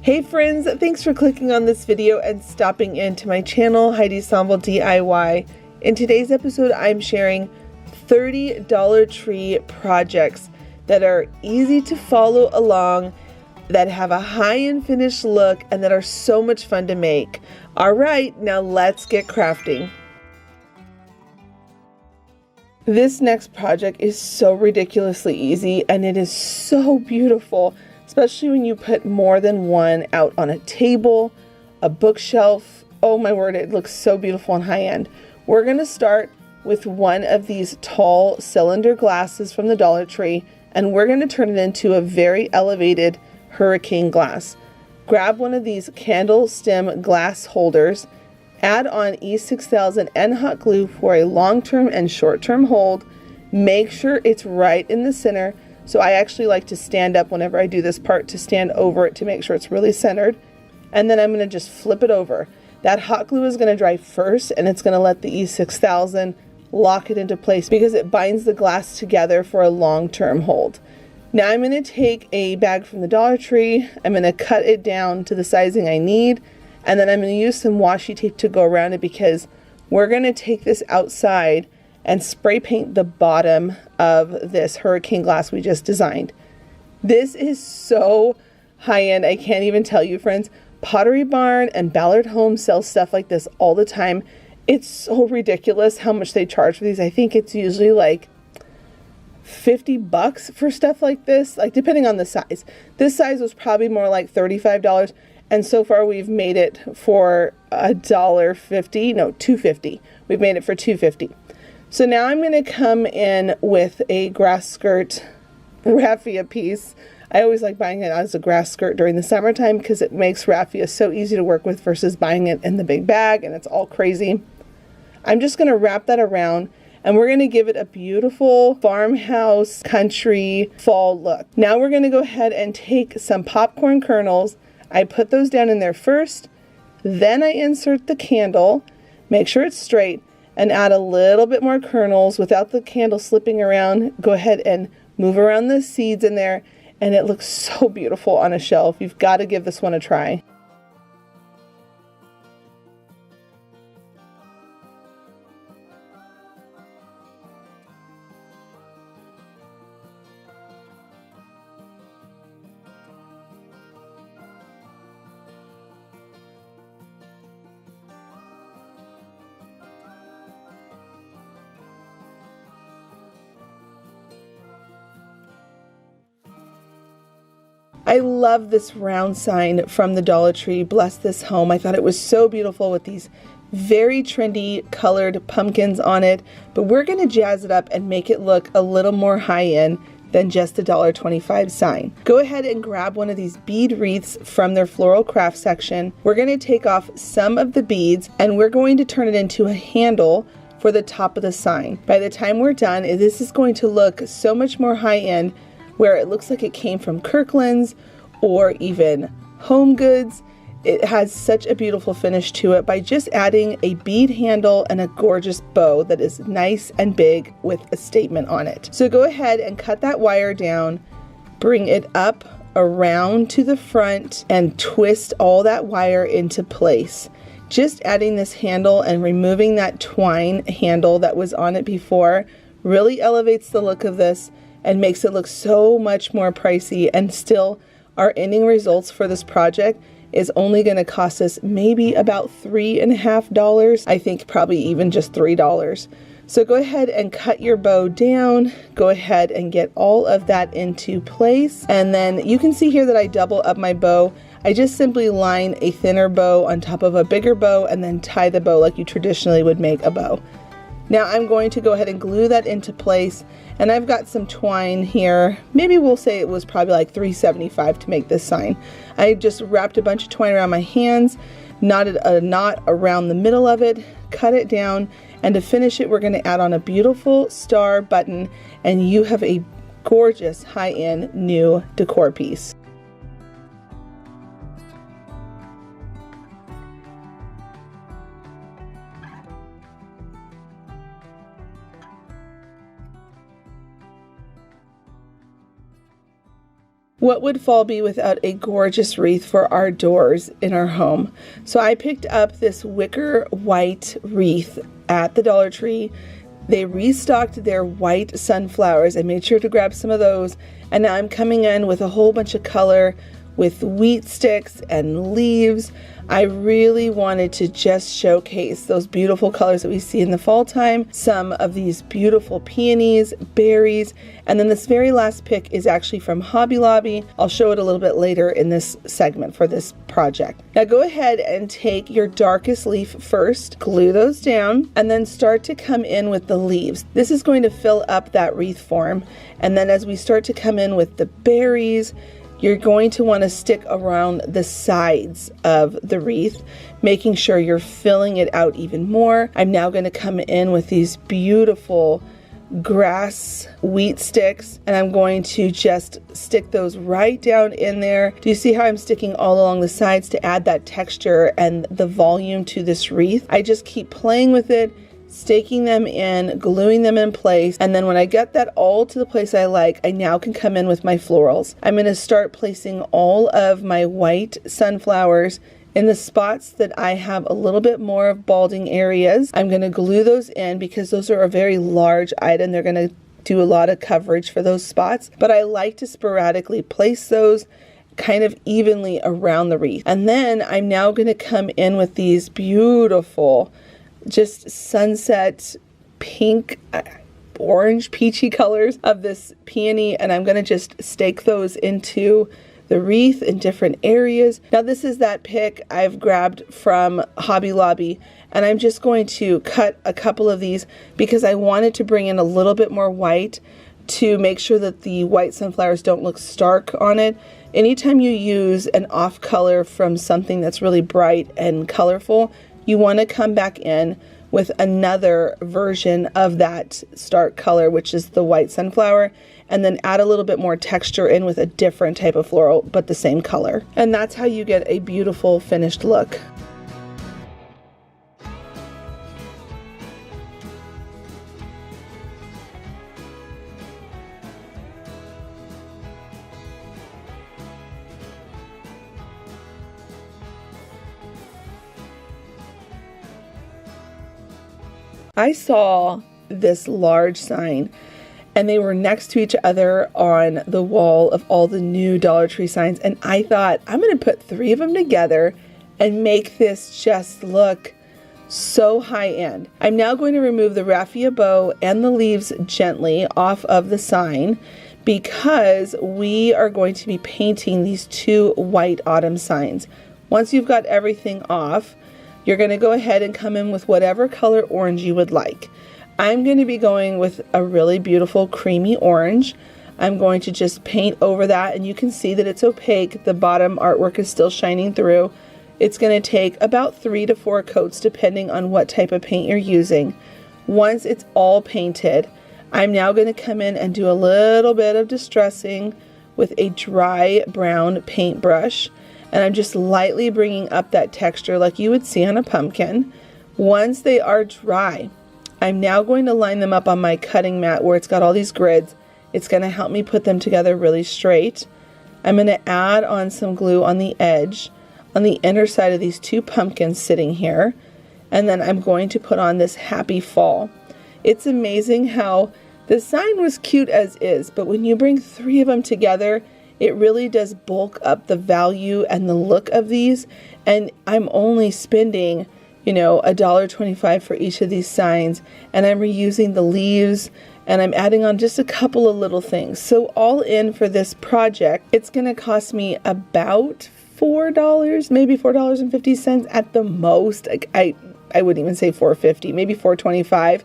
Hey friends, thanks for clicking on this video and stopping into my channel, Heidi Sonboul DIY. In today's episode, I'm sharing 30 Dollar Tree projects that are easy to follow along, that have a high-end finished look, and that are so much fun to make. All right, now let's get crafting. This next project is so ridiculously easy, and it is so beautiful. Especially when you put more than one out on a table, a bookshelf. Oh my word, it looks so beautiful and high-end. We're going to start with one of these tall cylinder glasses from the Dollar Tree, and we're going to turn it into a very elevated hurricane glass. Grab one of these candle stem glass holders, add on E6000 and hot glue for a long-term and short-term hold. Make sure it's right in the center. So I actually like to stand up whenever I do this part, to stand over it to make sure it's really centered. And then I'm going to just flip it over. That hot glue is going to dry first, and it's going to let the E6000 lock it into place because it binds the glass together for a long-term hold. Now I'm going to take a bag from the Dollar Tree. I'm going to cut it down to the sizing I need. And then I'm going to use some washi tape to go around it because we're going to take this outside and spray paint the bottom of this hurricane glass we just designed. This is so high-end, I can't even tell you, friends. Pottery Barn and Ballard Home sell stuff like this all the time. It's so ridiculous how much they charge for these. I think it's usually like 50 bucks for stuff like this, like depending on the size. This size was probably more like $35, and so far we've made it for $1.50, no, $2.50. We've made it for $2.50. So now I'm going to come in with a grass skirt raffia piece. I always like buying it as a grass skirt during the summertime because it makes raffia so easy to work with versus buying it in the big bag and it's all crazy. I'm just going to wrap that around, and we're going to give it a beautiful farmhouse country fall look. Now we're going to go ahead and take some popcorn kernels. I put those down in there first, then I insert the candle, make sure it's straight, and add a little bit more kernels without the candle slipping around. Go ahead and move around the seeds in there, and it looks so beautiful on a shelf. You've got to give this one a try. I love this round sign from the Dollar Tree, Bless This Home. I thought it was so beautiful with these very trendy colored pumpkins on it, but we're going to jazz it up and make it look a little more high-end than just a $1.25 sign. Go ahead and grab one of these bead wreaths from their floral craft section. We're going to take off some of the beads, and we're going to turn it into a handle for the top of the sign. By the time we're done, this is going to look so much more high-end, where it looks like it came from Kirkland's or even Home Goods. It has such a beautiful finish to it by just adding a bead handle and a gorgeous bow that is nice and big with a statement on it. So go ahead and cut that wire down, bring it up around to the front, and twist all that wire into place. Just adding this handle and removing that twine handle that was on it before really elevates the look of this and makes it look so much more pricey, and still our ending results for this project is only going to cost us maybe about $3.50. I think probably even just $3. So go ahead and cut your bow down. Go ahead and get all of that into place. And then you can see here that I double up my bow. I just simply line a thinner bow on top of a bigger bow and then tie the bow like you traditionally would make a bow. Now I'm going to go ahead and glue that into place, and I've got some twine here. Maybe we'll say it was probably like $3.75 to make this sign. I just wrapped a bunch of twine around my hands, knotted a knot around the middle of it, cut it down, and to finish it we're going to add on a beautiful star button, and you have a gorgeous high-end new decor piece. What would fall be without a gorgeous wreath for our doors in our home? So I picked up this wicker white wreath at the Dollar Tree. They restocked their white sunflowers. I made sure to grab some of those. And now I'm coming in with a whole bunch of color with wheat sticks and leaves. I really wanted to just showcase those beautiful colors that we see in the fall time, some of these beautiful peonies, berries, and then this very last pick is actually from Hobby Lobby. I'll show it a little bit later in this segment for this project. Now go ahead and take your darkest leaf first, glue those down, and then start to come in with the leaves. This is going to fill up that wreath form, and then as we start to come in with the berries, you're going to want to stick around the sides of the wreath, making sure you're filling it out even more. I'm now going to come in with these beautiful grass wheat sticks, and I'm going to just stick those right down in there. Do you see how I'm sticking all along the sides to add that texture and the volume to this wreath? I just keep playing with it, staking them in, gluing them in place, and then when I get that all to the place I like, I now can come in with my florals. I'm going to start placing all of my white sunflowers in the spots that I have a little bit more of balding areas. I'm going to glue those in because those are a very large item. They're going to do a lot of coverage for those spots, but I like to sporadically place those kind of evenly around the wreath. And then I'm now going to come in with these beautiful just sunset pink, orange, peachy colors of this peony, and I'm going to just stake those into the wreath in different areas. Now this is that pick I've grabbed from Hobby Lobby, and I'm just going to cut a couple of these because I wanted to bring in a little bit more white to make sure that the white sunflowers don't look stark on it. Anytime you use an off color from something that's really bright and colorful, you want to come back in with another version of that stark color, which is the white sunflower, and then add a little bit more texture in with a different type of floral, but the same color. And that's how you get a beautiful finished look. I saw this large sign and they were next to each other on the wall of all the new Dollar Tree signs, and I thought, I'm going to put 3 of them together and make this just look so high end. I'm now going to remove the raffia bow and the leaves gently off of the sign because we are going to be painting these 2 white autumn signs. Once you've got everything off, you're going to go ahead and come in with whatever color orange you would like. I'm going to be going with a really beautiful creamy orange. I'm going to just paint over that, and you can see that it's opaque. The bottom artwork is still shining through. It's going to take about 3 to 4 coats depending on what type of paint you're using. Once it's all painted, I'm now going to come in and do a little bit of distressing with a dry brown paintbrush. And I'm just lightly bringing up that texture like you would see on a pumpkin. Once they are dry, I'm now going to line them up on my cutting mat where it's got all these grids. It's going to help me put them together really straight. I'm going to add on some glue on the edge, on the inner side of these 2 pumpkins sitting here. And then I'm going to put on this happy fall. It's amazing how the sign was cute as is, but when you bring 3 of them together, it really does bulk up the value and the look of these. And I'm only spending, you know, $1.25 for each of these signs, and I'm reusing the leaves, and I'm adding on just a couple of little things. So all in for this project, it's going to cost me about $4, maybe $4.50 at the most. I wouldn't even say $4.50, maybe $4.25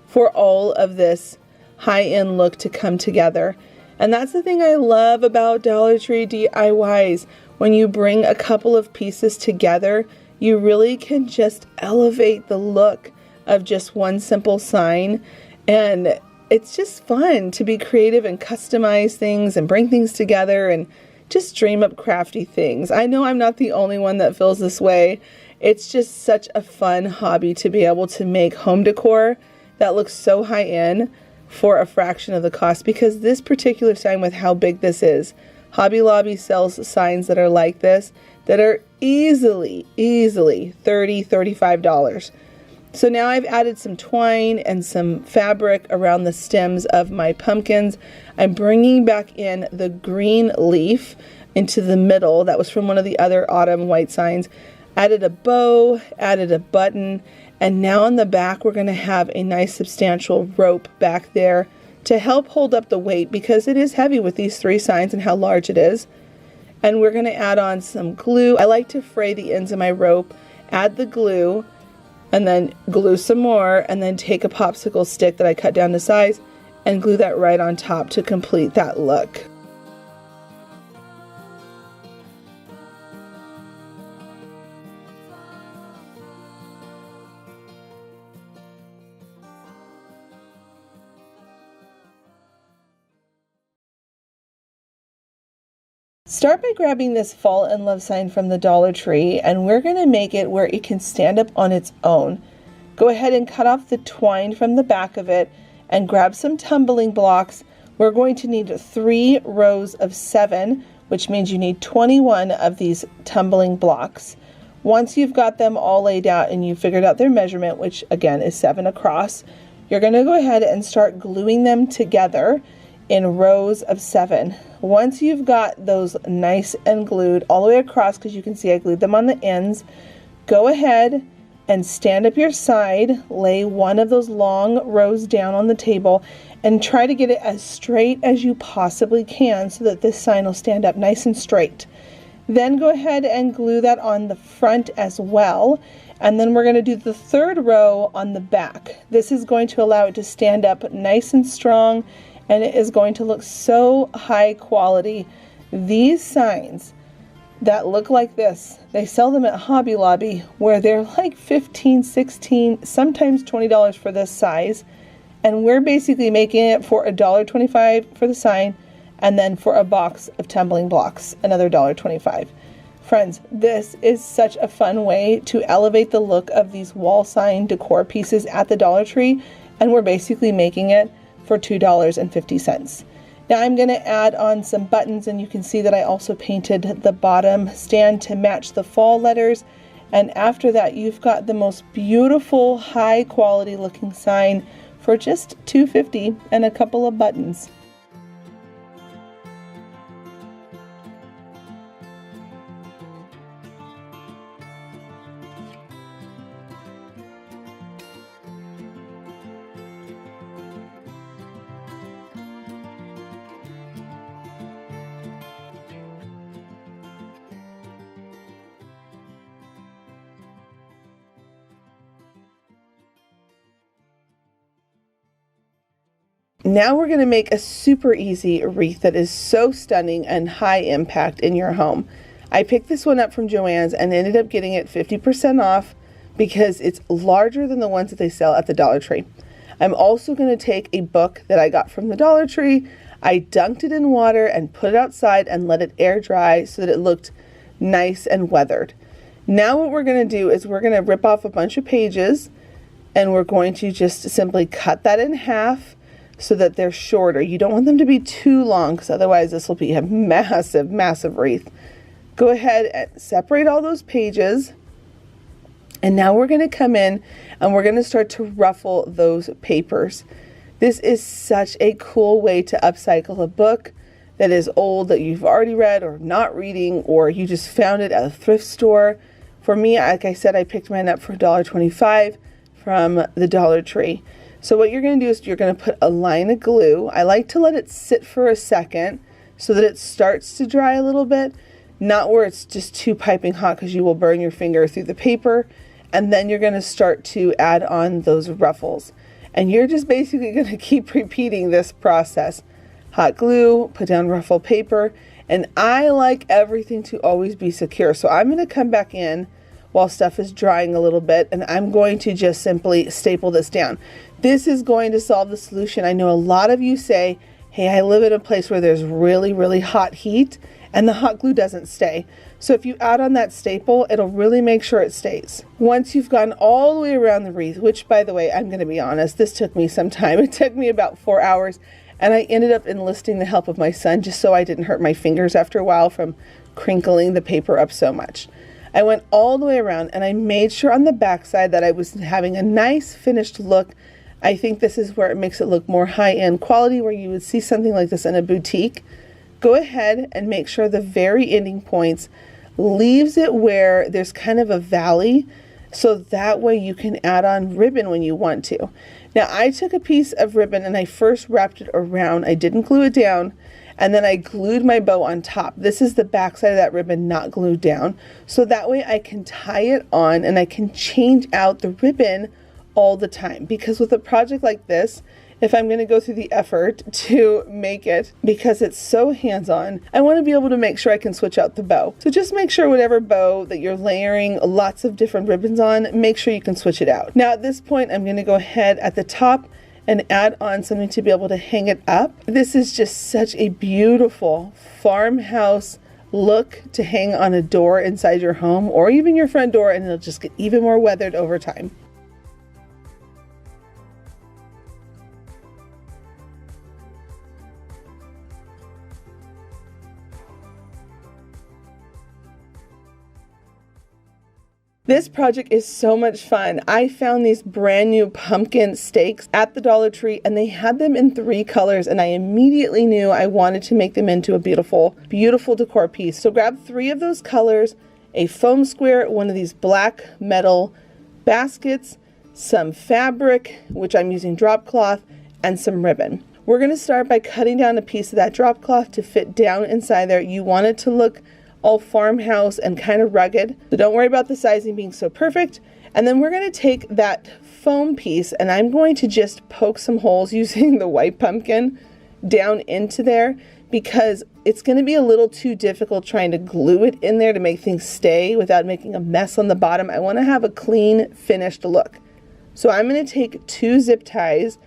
for all of this high-end look to come together. And that's the thing I love about Dollar Tree DIYs. When you bring a couple of pieces together, you really can just elevate the look of just one simple sign. And it's just fun to be creative and customize things and bring things together and just dream up crafty things. I know I'm not the only one that feels this way. It's just such a fun hobby to be able to make home decor that looks so high end for a fraction of the cost, because this particular sign, with how big this is, Hobby Lobby sells signs that are like this that are easily $30, $35. So now I've added some twine and some fabric around the stems of my pumpkins. I'm bringing back in the green leaf into the middle. That was from one of the other autumn white signs. Added a bow, added a button, and now on the back we're going to have a nice substantial rope back there to help hold up the weight, because it is heavy with these 3 signs and how large it is. And we're going to add on some glue. I like to fray the ends of my rope, add the glue, and then glue some more, and then take a popsicle stick that I cut down to size and glue that right on top to complete that look. Start by grabbing this Fall in Love sign from the Dollar Tree, and we're going to make it where it can stand up on its own. Go ahead and cut off the twine from the back of it and grab some tumbling blocks. We're going to need 3 rows of 7, which means you need 21 of these tumbling blocks. Once you've got them all laid out and you've figured out their measurement, which again is 7 across, you're going to go ahead and start gluing them together in rows of 7. Once you've got those nice and glued all the way across, because you can see I glued them on the ends, go ahead and stand up your side, lay one of those long rows down on the table, and try to get it as straight as you possibly can so that this sign will stand up nice and straight. Then go ahead and glue that on the front as well, and then we're going to do the 3rd row on the back. This is going to allow it to stand up nice and strong, and it is going to look so high quality. These signs that look like this, they sell them at Hobby Lobby, where they're like $15, $16, sometimes $20 for this size, and we're basically making it for $1.25 for the sign, and then for a box of tumbling blocks, another $1.25. Friends, this is such a fun way to elevate the look of these wall sign decor pieces at the Dollar Tree, and we're basically making it for $2.50. Now I'm going to add on some buttons, and you can see that I also painted the bottom stand to match the fall letters, and after that you've got the most beautiful high quality looking sign for just $2.50 and a couple of buttons. Now we're going to make a super easy wreath that is so stunning and high impact in your home. I picked this one up from Joann's and ended up getting it 50% off because it's larger than the ones that they sell at the Dollar Tree. I'm also going to take a book that I got from the Dollar Tree. I dunked it in water and put it outside and let it air dry so that it looked nice and weathered. Now what we're going to do is we're going to rip off a bunch of pages, and we're going to just simply cut that in half so that they're shorter. You don't want them to be too long, because otherwise this will be a massive, massive wreath. Go ahead and separate all those pages. And now we're going to come in and we're going to start to ruffle those papers. This is such a cool way to upcycle a book that is old, that you've already read or not reading, or you just found it at a thrift store. For me, like I said, I picked mine up for $1.25 from the Dollar Tree. So what you're going to do is you're going to put a line of glue. I like to let it sit for a second so that it starts to dry a little bit, not where it's just too piping hot, because you will burn your finger through the paper. And then you're going to start to add on those ruffles. And you're just basically going to keep repeating this process. Hot glue, put down ruffle paper, and I like everything to always be secure. So I'm going to come back in while stuff is drying a little bit, and I'm going to just simply staple this down. This is going to solve the solution. I know a lot of you say, hey, I live in a place where there's really, really hot heat and the hot glue doesn't stay. So if you add on that staple, it'll really make sure it stays. Once you've gone all the way around the wreath, which by the way, I'm going to be honest, this took me some time. It took me about 4 hours, And I ended up enlisting the help of my son just so I didn't hurt my fingers after a while from crinkling the paper up so much. I went all the way around and I made sure on the back side that I was having a nice finished look. I think this is where it makes it look more high-end quality, where you would see something like this in a boutique. Go ahead and make sure the very ending points leaves it where there's kind of a valley, so that way you can add on ribbon when you want to. Now I took a piece of ribbon and I first wrapped it around. I didn't glue it down, and then I glued my bow on top. This is the back side of that ribbon, not glued down, so that way I can tie it on and I can change out the ribbon all the time. Because with a project like this, if I'm going to go through the effort to make it, because it's so hands-on, I want to be able to make sure I can switch out the bow. So just make sure whatever bow that you're layering lots of different ribbons on, make sure you can switch it out. Now at this point, I'm going to go ahead at the top and add on something to be able to hang it up. This is just such a beautiful farmhouse look to hang on a door inside your home or even your front door, and it'll just get even more weathered over time. This project is so much fun. I found these brand new pumpkin stakes at the Dollar Tree, and they had them in 3 colors, and I immediately knew I wanted to make them into a beautiful, beautiful decor piece. So grab 3 of those colors, a foam square, one of these black metal baskets, some fabric, which I'm using drop cloth, and some ribbon. We're going to start by cutting down a piece of that drop cloth to fit down inside there. You want it to look all farmhouse and kind of rugged, so don't worry about the sizing being so perfect. And then we're going to take that foam piece and I'm going to just poke some holes using the white pumpkin down into there, because it's going to be a little too difficult trying to glue it in there to make things stay without making a mess on the bottom. I want to have a clean finished look. So I'm going to take 2 zip ties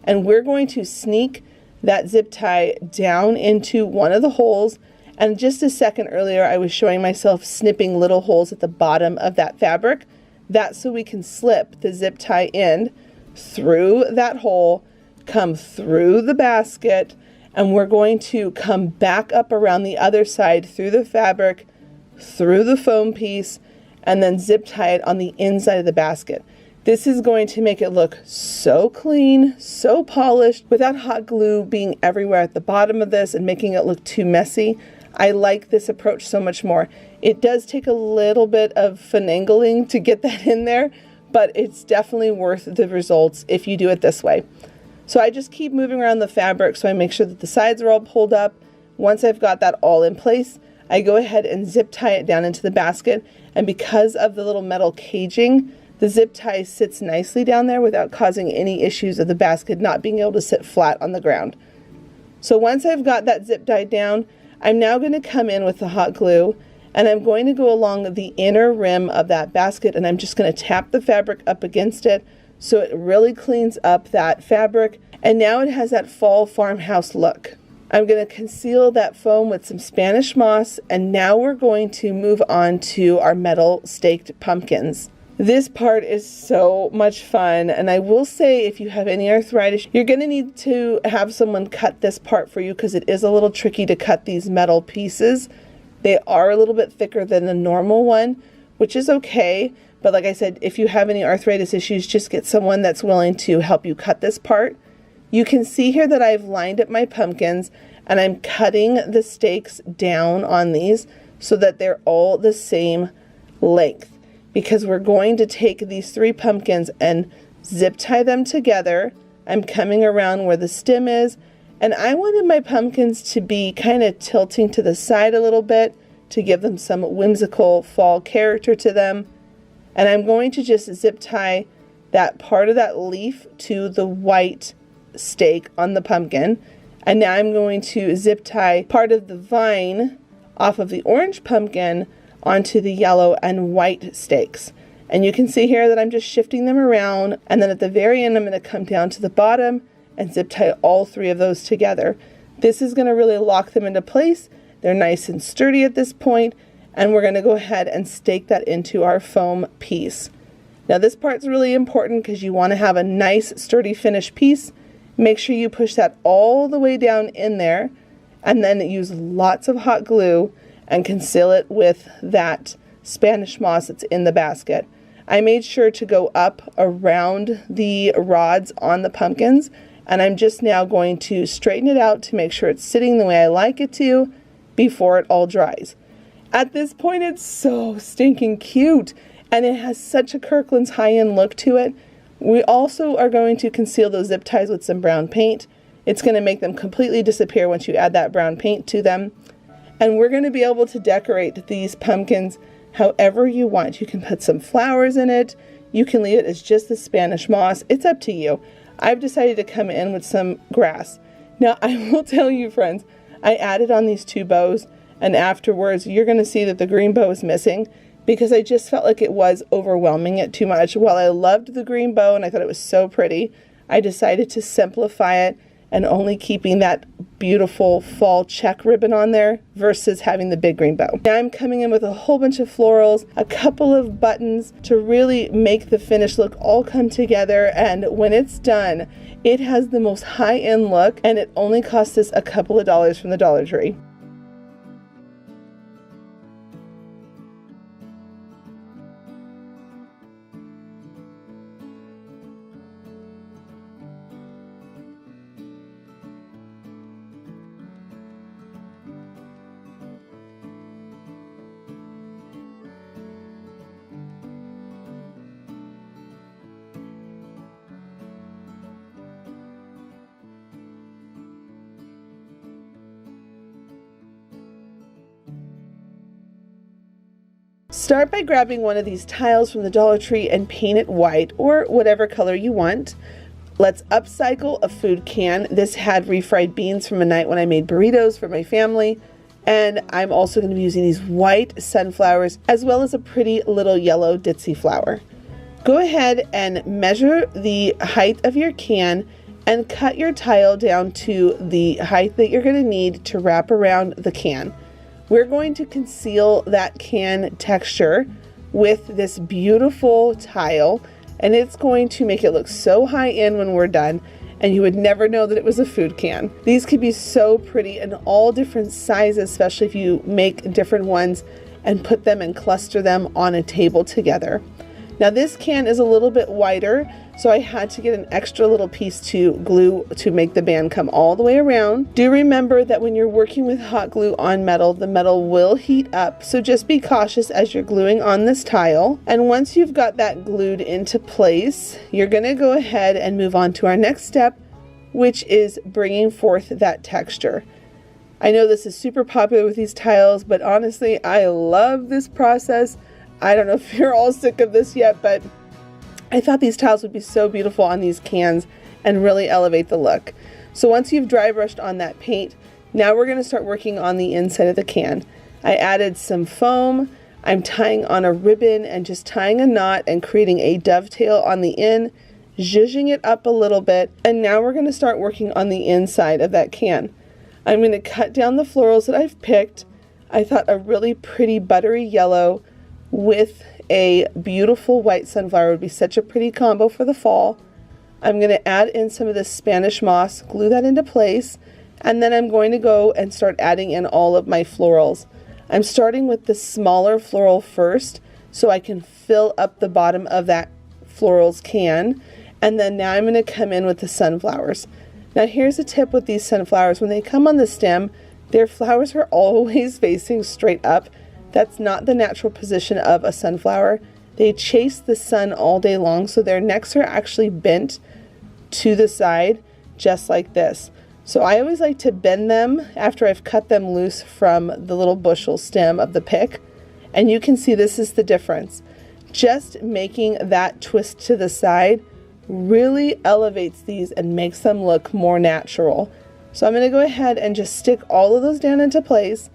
and we're going to sneak that zip tie down into one of the holes. And just a second earlier, I was showing myself snipping little holes at the bottom of that fabric. That's so we can slip the zip tie end through that hole, come through the basket, and we're going to come back up around the other side through the fabric, through the foam piece, and then zip tie it on the inside of the basket. This is going to make it look so clean, so polished, without hot glue being everywhere at the bottom of this and making it look too messy. I like this approach so much more. It does take a little bit of finagling to get that in there, but it's definitely worth the results if you do it this way. So I just keep moving around the fabric so I make sure that the sides are all pulled up. Once I've got that all in place, I go ahead and zip tie it down into the basket, and because of the little metal caging, the zip tie sits nicely down there without causing any issues of the basket not being able to sit flat on the ground. So once I've got that zip tied down, I'm now going to come in with the hot glue and I'm going to go along the inner rim of that basket, and I'm just going to tap the fabric up against it so it really cleans up that fabric, and now it has that fall farmhouse look. I'm going to conceal that foam with some Spanish moss, and now we're going to move on to our metal staked pumpkins. This part is so much fun, and I will say if you have any arthritis, you're going to need to have someone cut this part for you because it is a little tricky to cut these metal pieces. They are a little bit thicker than the normal one, which is okay, but like I said, if you have any arthritis issues, just get someone that's willing to help you cut this part. You can see here that I've lined up my pumpkins and I'm cutting the stakes down on these so that they're all the same length, because we're going to take these 3 pumpkins and zip tie them together. I'm coming around where the stem is, and I wanted my pumpkins to be kind of tilting to the side a little bit to give them some whimsical fall character to them. And I'm going to just zip tie that part of that leaf to the white stake on the pumpkin. And now I'm going to zip tie part of the vine off of the orange pumpkin onto the yellow and white stakes. And you can see here that I'm just shifting them around, and then at the very end I'm going to come down to the bottom and zip tie all 3 of those together. This is going to really lock them into place. They're nice and sturdy at this point, and we're going to go ahead and stake that into our foam piece. Now this part's really important because you want to have a nice sturdy finished piece. Make sure you push that all the way down in there, and then use lots of hot glue and conceal it with that Spanish moss that's in the basket. I made sure to go up around the rods on the pumpkins, and I'm just now going to straighten it out to make sure it's sitting the way I like it to before it all dries. At this point, it's so stinking cute, and it has such a Kirkland's high-end look to it. We also are going to conceal those zip ties with some brown paint. It's going to make them completely disappear once you add that brown paint to them. And we're going to be able to decorate these pumpkins however you want. You can put some flowers in it. You can leave it as just the Spanish moss. It's up to you. I've decided to come in with some grass. Now, I will tell you, friends, I added on these 2 bows, and afterwards you're going to see that the green bow is missing because I just felt like it was overwhelming it too much. While I loved the green bow and I thought it was so pretty, I decided to simplify it and only keeping that beautiful fall check ribbon on there versus having the big green bow. Now I'm coming in with a whole bunch of florals, a couple of buttons to really make the finished look all come together, and when it's done, it has the most high-end look, and it only cost us a couple of dollars from the Dollar Tree. Start by grabbing one of these tiles from the Dollar Tree and paint it white or whatever color you want. Let's upcycle a food can. This had refried beans from a night when I made burritos for my family. And I'm also going to be using these white sunflowers as well as a pretty little yellow ditzy flower. Go ahead and measure the height of your can and cut your tile down to the height that you're going to need to wrap around the can. We're going to conceal that can texture with this beautiful tile, and it's going to make it look so high-end when we're done, and you would never know that it was a food can. These could be so pretty in all different sizes, especially if you make different ones and put them and cluster them on a table together. Now this can is a little bit wider, so I had to get an extra little piece to glue to make the band come all the way around. Do remember that when you're working with hot glue on metal, the metal will heat up, so just be cautious as you're gluing on this tile. And once you've got that glued into place, you're gonna go ahead and move on to our next step, which is bringing forth that texture. I know this is super popular with these tiles, but honestly, I love this process. I don't know if you're all sick of this yet, but I thought these tiles would be so beautiful on these cans and really elevate the look. So once you've dry brushed on that paint, now we're going to start working on the inside of the can. I added some foam. I'm tying on a ribbon and just tying a knot and creating a dovetail on the end, zhuzhing it up a little bit, and now we're going to start working on the inside of that can. I'm going to cut down the florals that I've picked. I thought a really pretty buttery yellow with a beautiful white sunflower would be such a pretty combo for the fall. I'm going to add in some of this Spanish moss, glue that into place, and then I'm going to go and start adding in all of my florals. I'm starting with the smaller floral first so I can fill up the bottom of that florals can, and then now I'm going to come in with the sunflowers. Now here's a tip with these sunflowers. When they come on the stem, their flowers are always facing straight up. That's not the natural position of a sunflower. They chase the sun all day long, so their necks are actually bent to the side, just like this. So I always like to bend them after I've cut them loose from the little bushel stem of the pick. And you can see this is the difference. Just making that twist to the side really elevates these and makes them look more natural. So I'm going to go ahead and just stick all of those down into place.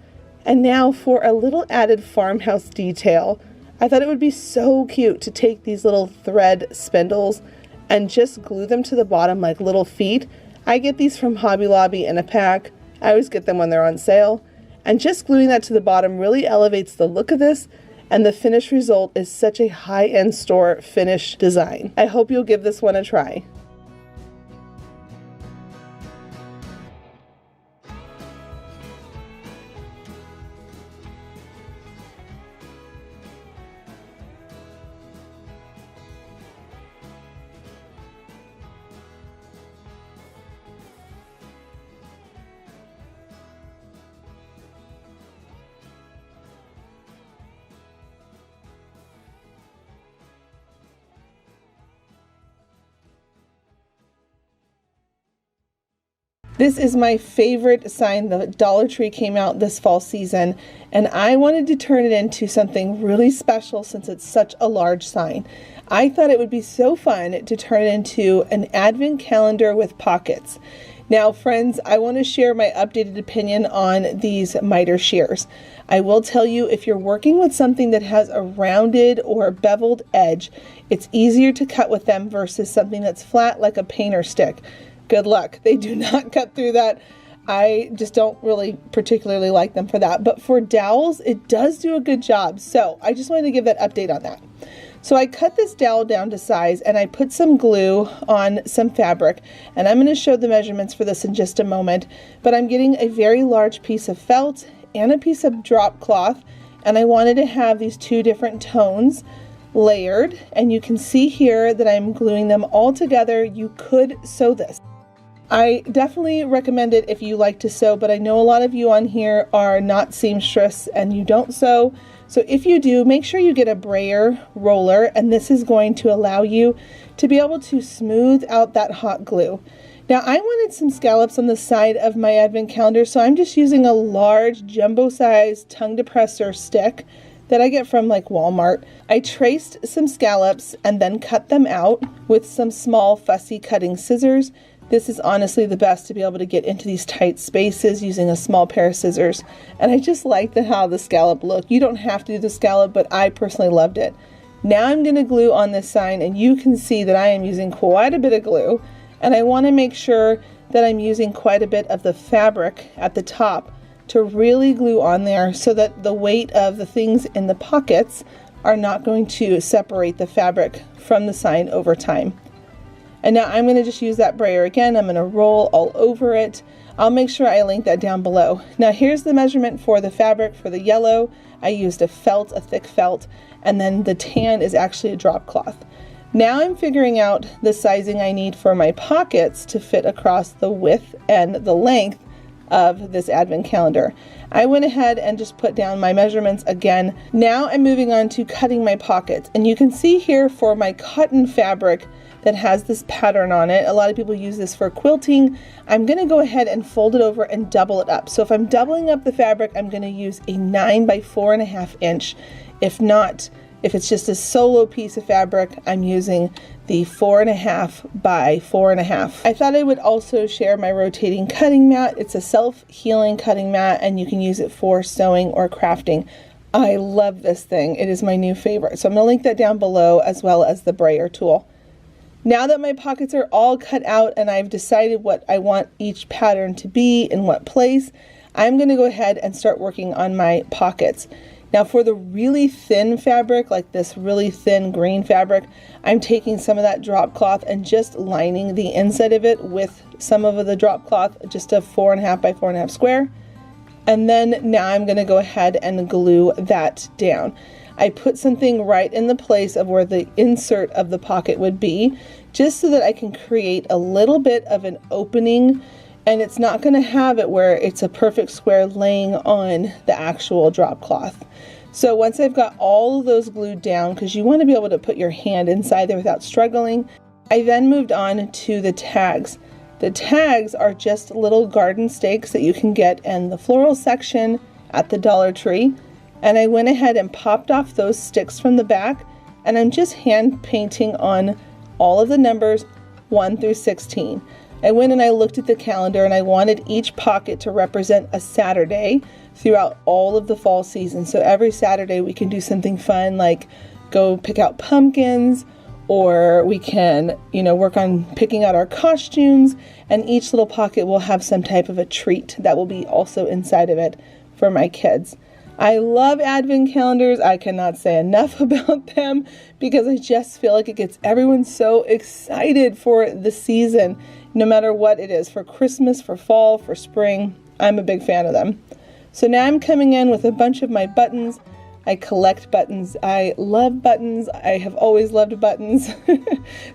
And now for a little added farmhouse detail, I thought it would be so cute to take these little thread spindles and just glue them to the bottom like little feet. I get these from Hobby Lobby in a pack. I always get them when they're on sale. And just gluing that to the bottom really elevates the look of this, and the finished result is such a high-end store finish design. I hope you'll give this one a try. This is my favorite sign. The Dollar Tree came out this fall season, and I wanted to turn it into something really special since it's such a large sign. I thought it would be so fun to turn it into an advent calendar with pockets. Now, friends, I want to share my updated opinion on these miter shears. I will tell you, if you're working with something that has a rounded or beveled edge, it's easier to cut with them versus something that's flat like a painter stick. Good luck. They do not cut through that. I just don't really particularly like them for that. But for dowels, it does do a good job. So I just wanted to give that update on that. So I cut this dowel down to size and I put some glue on some fabric, and I'm going to show the measurements for this in just a moment, but I'm getting a very large piece of felt and a piece of drop cloth, and I wanted to have these two different tones layered, and you can see here that I'm gluing them all together. You could sew this. I definitely recommend it if you like to sew, but I know a lot of you on here are not seamstress and you don't sew. So if you do, make sure you get a brayer roller, and this is going to allow you to be able to smooth out that hot glue. Now I wanted some scallops on the side of my advent calendar, so I'm just using a large jumbo size tongue depressor stick that I get from like Walmart. I traced some scallops and then cut them out with some small fussy cutting scissors. This is honestly the best to be able to get into these tight spaces using a small pair of scissors. And I just like how the scallop looked. You don't have to do the scallop, but I personally loved it. Now I'm going to glue on this sign, and you can see that I am using quite a bit of glue. And I want to make sure that I'm using quite a bit of the fabric at the top to really glue on there so that the weight of the things in the pockets are not going to separate the fabric from the sign over time. And now I'm going to just use that brayer again. I'm going to roll all over it. I'll make sure I link that down below. Now here's the measurement for the fabric. For the yellow, I used a thick felt, and then the tan is actually a drop cloth. Now I'm figuring out the sizing I need for my pockets to fit across the width and the length of this advent calendar. I went ahead and just put down my measurements again. Now I'm moving on to cutting my pockets, and you can see here for my cotton fabric that has this pattern on it. A lot of people use this for quilting. I'm going to go ahead and fold it over and double it up. So if I'm doubling up the fabric, I'm going to use a 9 by 4.5 inch. If not, if it's just a solo piece of fabric, I'm using the 4.5 by 4.5. I thought I would also share my rotating cutting mat. It's a self-healing cutting mat, and you can use it for sewing or crafting. I love this thing. It is my new favorite. So I'm going to link that down below, as well as the brayer tool. Now that my pockets are all cut out and I've decided what I want each pattern to be in what place, I'm going to go ahead and start working on my pockets. Now for the really thin fabric, like this really thin green fabric, I'm taking some of that drop cloth and just lining the inside of it with some of the drop cloth, just a 4.5 by 4.5 square. And then now I'm going to go ahead and glue that down. I put something right in the place of where the insert of the pocket would be, just so that I can create a little bit of an opening, and it's not going to have it where it's a perfect square laying on the actual drop cloth. So once I've got all of those glued down, because you want to be able to put your hand inside there without struggling, I then moved on to the tags. The tags are just little garden stakes that you can get in the floral section at the Dollar Tree. And I went ahead and popped off those sticks from the back, and I'm just hand painting on all of the numbers 1 through 16. I went and I looked at the calendar, and I wanted each pocket to represent a Saturday throughout all of the fall season. So every Saturday we can do something fun, like go pick out pumpkins, or we can, work on picking out our costumes, and each little pocket will have some type of a treat that will be also inside of it for my kids. I love advent calendars. I cannot say enough about them because I just feel like it gets everyone so excited for the season, no matter what it is, for Christmas, for fall, for spring. I'm a big fan of them. So now I'm coming in with a bunch of my buttons. I collect buttons. I love buttons. I have always loved buttons.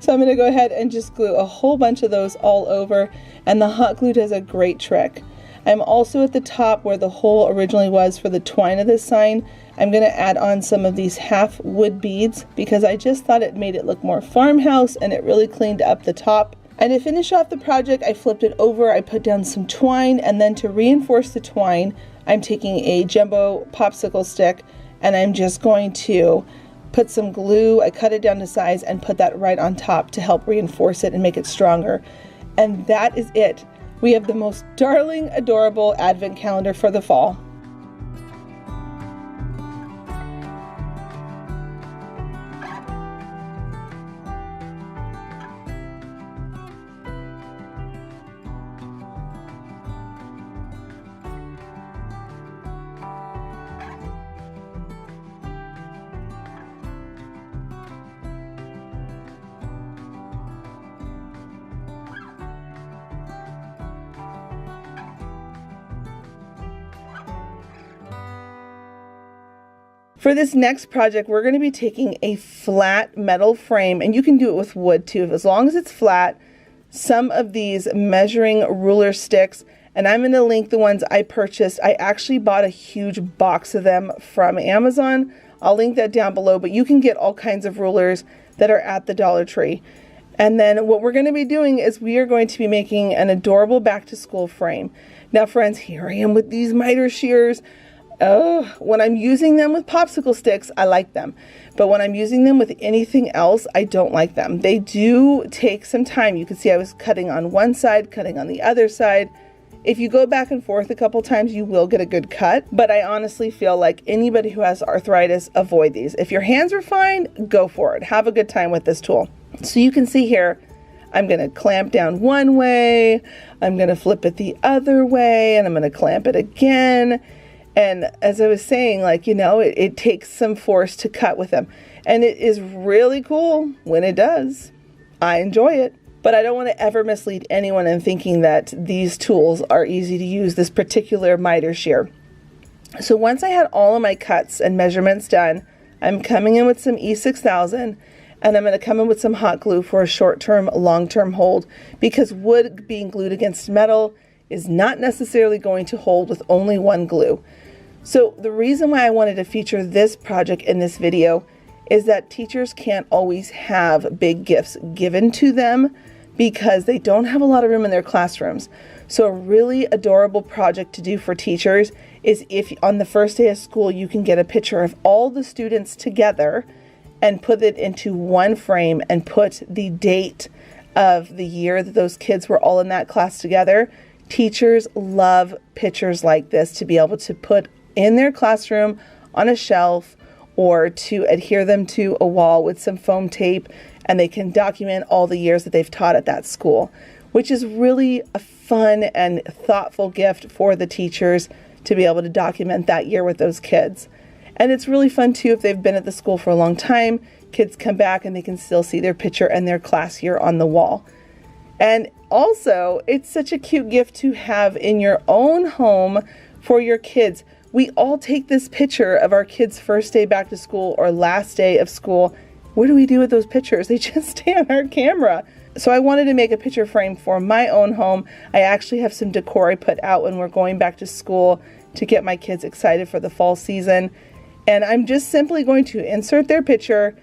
So I'm going to go ahead and just glue a whole bunch of those all over, and the hot glue does a great trick. I'm also at the top where the hole originally was for the twine of this sign. I'm going to add on some of these half wood beads because I just thought it made it look more farmhouse, and it really cleaned up the top. And to finish off the project, I flipped it over, I put down some twine, and then to reinforce the twine, I'm taking a jumbo popsicle stick and I'm just going to put some glue, I cut it down to size and put that right on top to help reinforce it and make it stronger. And that is it. We have the most darling, adorable advent calendar for the fall. For this next project, we're going to be taking a flat metal frame, and you can do it with wood too, as long as it's flat. Some of these measuring ruler sticks, and I'm going to link the ones I purchased. I actually bought a huge box of them from Amazon. I'll link that down below, but you can get all kinds of rulers that are at the Dollar Tree. And then what we're going to be doing is we are going to be making an adorable back to school frame. Now friends, here I am with these miter shears. Oh, when I'm using them with popsicle sticks, I like them. But when I'm using them with anything else, I don't like them. They do take some time. You can see I was cutting on one side, cutting on the other side. If you go back and forth a couple times, you will get a good cut. But I honestly feel like anybody who has arthritis, avoid these. If your hands are fine, go for it. Have a good time with this tool. So you can see here, I'm going to clamp down one way, I'm going to flip it the other way, and I'm going to clamp it again. And as I was saying, like, you know, it takes some force to cut with them. And it is really cool when it does. I enjoy it. But I don't want to ever mislead anyone in thinking that these tools are easy to use, this particular miter shear. So once I had all of my cuts and measurements done, I'm coming in with some E6000, and I'm going to come in with some hot glue for a short-term, long-term hold, because wood being glued against metal is not necessarily going to hold with only one glue. So the reason why I wanted to feature this project in this video is that teachers can't always have big gifts given to them because they don't have a lot of room in their classrooms. So a really adorable project to do for teachers is if on the first day of school you can get a picture of all the students together and put it into one frame and put the date of the year that those kids were all in that class together. Teachers love pictures like this to be able to put in their classroom on a shelf or to adhere them to a wall with some foam tape, and they can document all the years that they've taught at that school, which is really a fun and thoughtful gift for the teachers to be able to document that year with those kids. And it's really fun too if they've been at the school for a long time, kids come back and they can still see their picture and their class year on the wall. And also, it's such a cute gift to have in your own home for your kids. We all take this picture of our kids' first day back to school or last day of school. What do we do with those pictures? They just stay on our camera. So I wanted to make a picture frame for my own home. I actually have some decor I put out when we're going back to school to get my kids excited for the fall season. And I'm just simply going to insert their picture,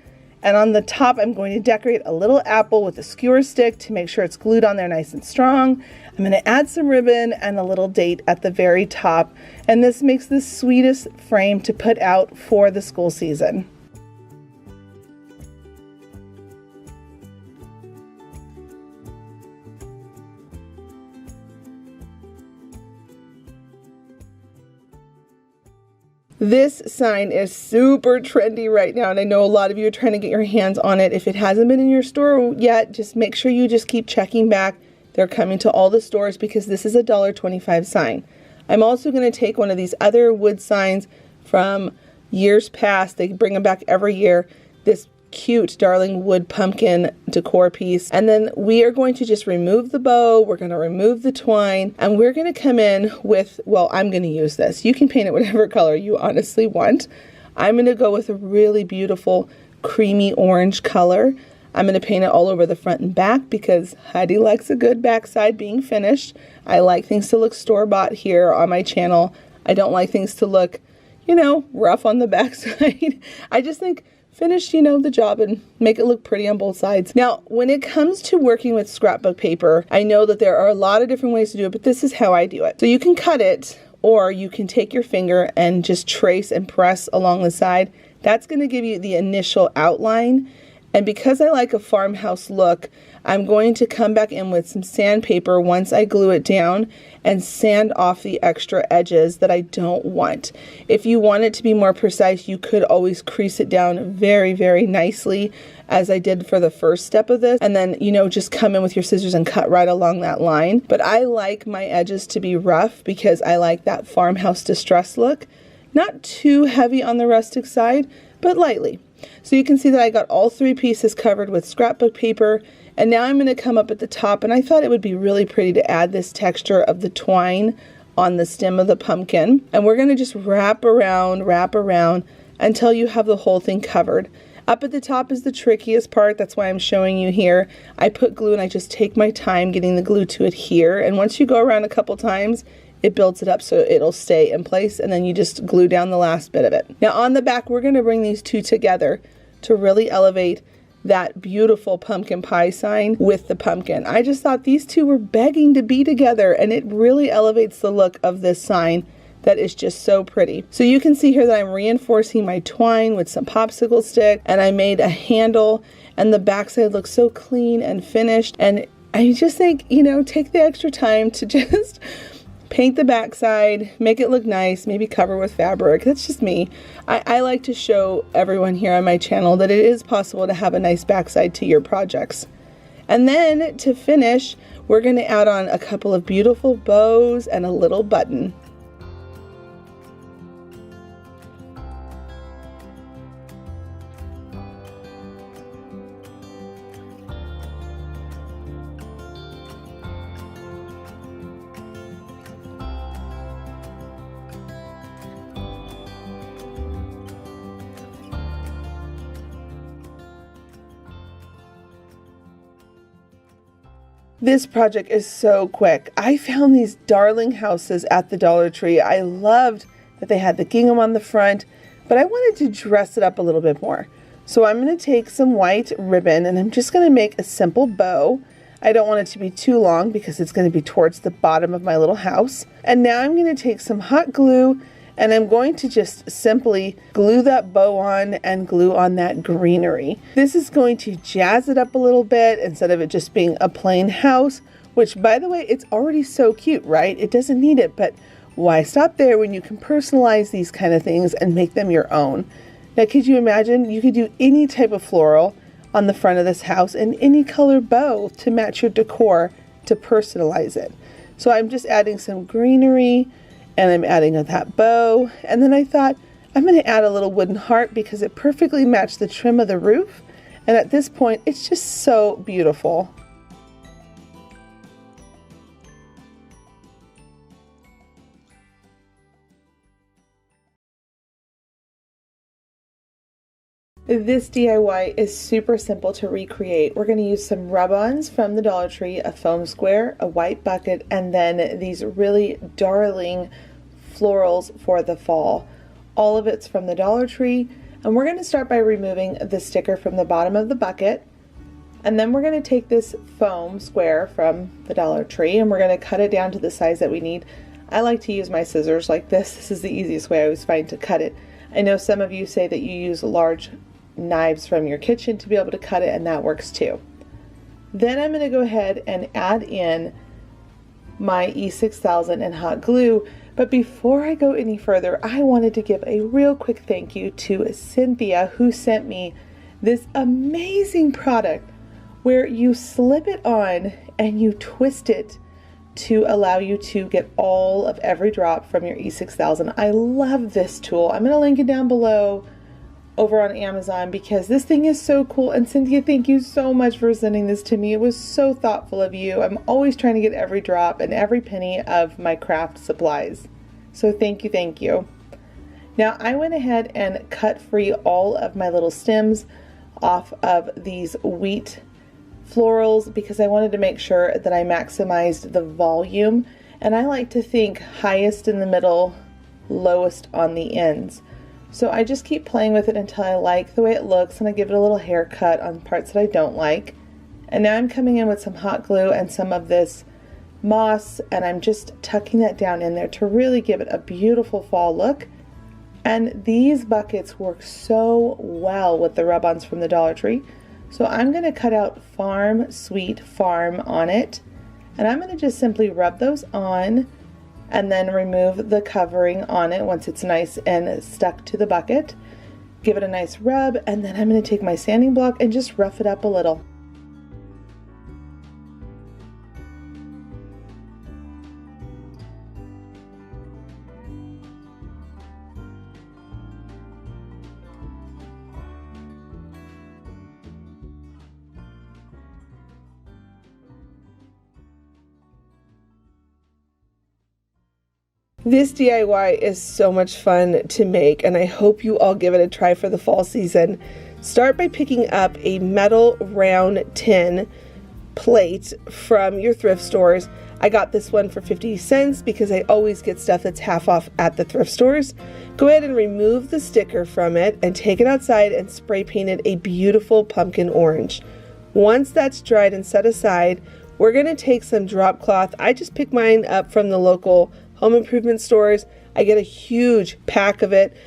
and on the top I'm going to decorate a little apple with a skewer stick to make sure it's glued on there nice and strong. I'm going to add some ribbon and a little date at the very top, and this makes the sweetest frame to put out for the school season. This sign is super trendy right now, and I know a lot of you are trying to get your hands on it. If it hasn't been in your store yet, just make sure you just keep checking back. They're coming to all the stores because this is a $1.25 sign. I'm also going to take one of these other wood signs from years past. They bring them back every year. This cute darling wood pumpkin decor piece, and then we are going to just remove the bow, we're going to remove the twine, and we're going to come in with, well, I'm going to use this. You can paint it whatever color you honestly want. I'm going to go with a really beautiful creamy orange color. I'm going to paint it all over the front and back because Heidi likes a good backside being finished. I like things to look store-bought here on my channel. I don't like things to look, you know, rough on the backside. I just think finish, you know, the job and make it look pretty on both sides. Now, when it comes to working with scrapbook paper, I know that there are a lot of different ways to do it, but this is how I do it. So you can cut it, or you can take your finger and just trace and press along the side. That's going to give you the initial outline. And because I like a farmhouse look, I'm going to come back in with some sandpaper once I glue it down and sand off the extra edges that I don't want. If you want it to be more precise, you could always crease it down very, very nicely, as I did for the first step of this, and then, you know, just come in with your scissors and cut right along that line. But I like my edges to be rough because I like that farmhouse distress look. Not too heavy on the rustic side, but lightly. So you can see that I got all 3 pieces covered with scrapbook paper, and now I'm going to come up at the top, and I thought it would be really pretty to add this texture of the twine on the stem of the pumpkin. And we're going to just wrap around until you have the whole thing covered. Up at the top is the trickiest part. That's why I'm showing you here. I put glue and I just take my time getting the glue to adhere, and once you go around a couple times, it builds it up so it'll stay in place, and then you just glue down the last bit of it. Now on the back, we're going to bring these two together to really elevate that beautiful pumpkin pie sign with the pumpkin. I just thought these two were begging to be together, and it really elevates the look of this sign that is just so pretty. So you can see here that I'm reinforcing my twine with some popsicle stick, and I made a handle, and the backside looks so clean and finished. And I just think, you know, take the extra time to just paint the backside, make it look nice, maybe cover with fabric. That's just me. I like to show everyone here on my channel that it is possible to have a nice backside to your projects. And then to finish, we're going to add on a couple of beautiful bows and a little button. This project is so quick. I found these darling houses at the Dollar Tree. I loved that they had the gingham on the front, but I wanted to dress it up a little bit more. So I'm going to take some white ribbon and I'm just going to make a simple bow. I don't want it to be too long because it's going to be towards the bottom of my little house. And now I'm going to take some hot glue and I'm going to just simply glue that bow on and glue on that greenery. This is going to jazz it up a little bit instead of it just being a plain house, which, by the way, it's already so cute, right? It doesn't need it, but why stop there when you can personalize these kind of things and make them your own? Now, could you imagine? You could do any type of floral on the front of this house and any color bow to match your decor to personalize it. So I'm just adding some greenery, and I'm adding that bow, and then I thought I'm going to add a little wooden heart because it perfectly matched the trim of the roof, and at this point it's just so beautiful. This DIY is super simple to recreate. We're going to use some rub-ons from the Dollar Tree, a foam square, a white bucket, and then these really darling florals for the fall. All of it's from the Dollar Tree, and we're going to start by removing the sticker from the bottom of the bucket, and then we're going to take this foam square from the Dollar Tree and we're going to cut it down to the size that we need. I like to use my scissors like this. This is the easiest way I always find to cut it. I know some of you say that you use large knives from your kitchen to be able to cut it, and that works too. Then I'm going to go ahead and add in my E6000 and hot glue. But before I go any further, I wanted to give a real quick thank you to Cynthia, who sent me this amazing product where you slip it on and you twist it to allow you to get all of every drop from your E6000. I love this tool. I'm going to link it down below over on Amazon because this thing is so cool. And Cynthia, thank you so much for sending this to me. It was so thoughtful of you. I'm always trying to get every drop and every penny of my craft supplies. So thank you, thank you. Now I went ahead and cut free all of my little stems off of these wheat florals because I wanted to make sure that I maximized the volume. And I like to think highest in the middle, lowest on the ends. So I just keep playing with it until I like the way it looks, and I give it a little haircut on parts that I don't like. And now I'm coming in with some hot glue and some of this moss, and I'm just tucking that down in there to really give it a beautiful fall look. And these buckets work so well with the rub-ons from the Dollar Tree. So I'm going to cut out Farm Sweet Farm on it, and I'm going to just simply rub those on and then remove the covering on it once it's nice and stuck to the bucket. Give it a nice rub, and then I'm going to take my sanding block and just rough it up a little. This DIY is so much fun to make, and I hope you all give it a try for the fall season. Start by picking up a metal round tin plate from your thrift stores. I got this one for 50 cents because I always get stuff that's half off at the thrift stores. Go ahead and remove the sticker from it and take it outside and spray paint it a beautiful pumpkin orange. Once that's dried and set aside, we're going to take some drop cloth. I just pick mine up from the local home improvement stores. I get a huge pack of it,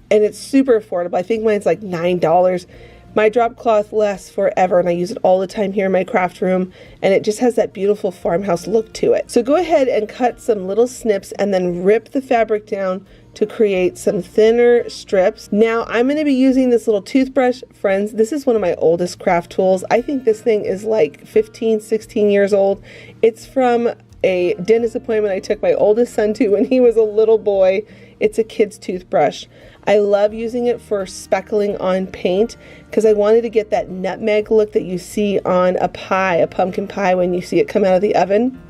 and it's super affordable. I think mine's like $9. My drop cloth lasts forever, and I use it all the time here in my craft room, and it just has that beautiful farmhouse look to it. So go ahead and cut some little snips and then rip the fabric down to create some thinner strips. Now I'm going to be using this little toothbrush. Friends, this is one of my oldest craft tools. I think this thing is like 15, 16 years old. It's from a dentist appointment I took my oldest son to when he was a little boy. It's a kid's toothbrush. I love using it for speckling on paint because I wanted to get that nutmeg look that you see on a pie, a pumpkin pie, when you see it come out of the oven.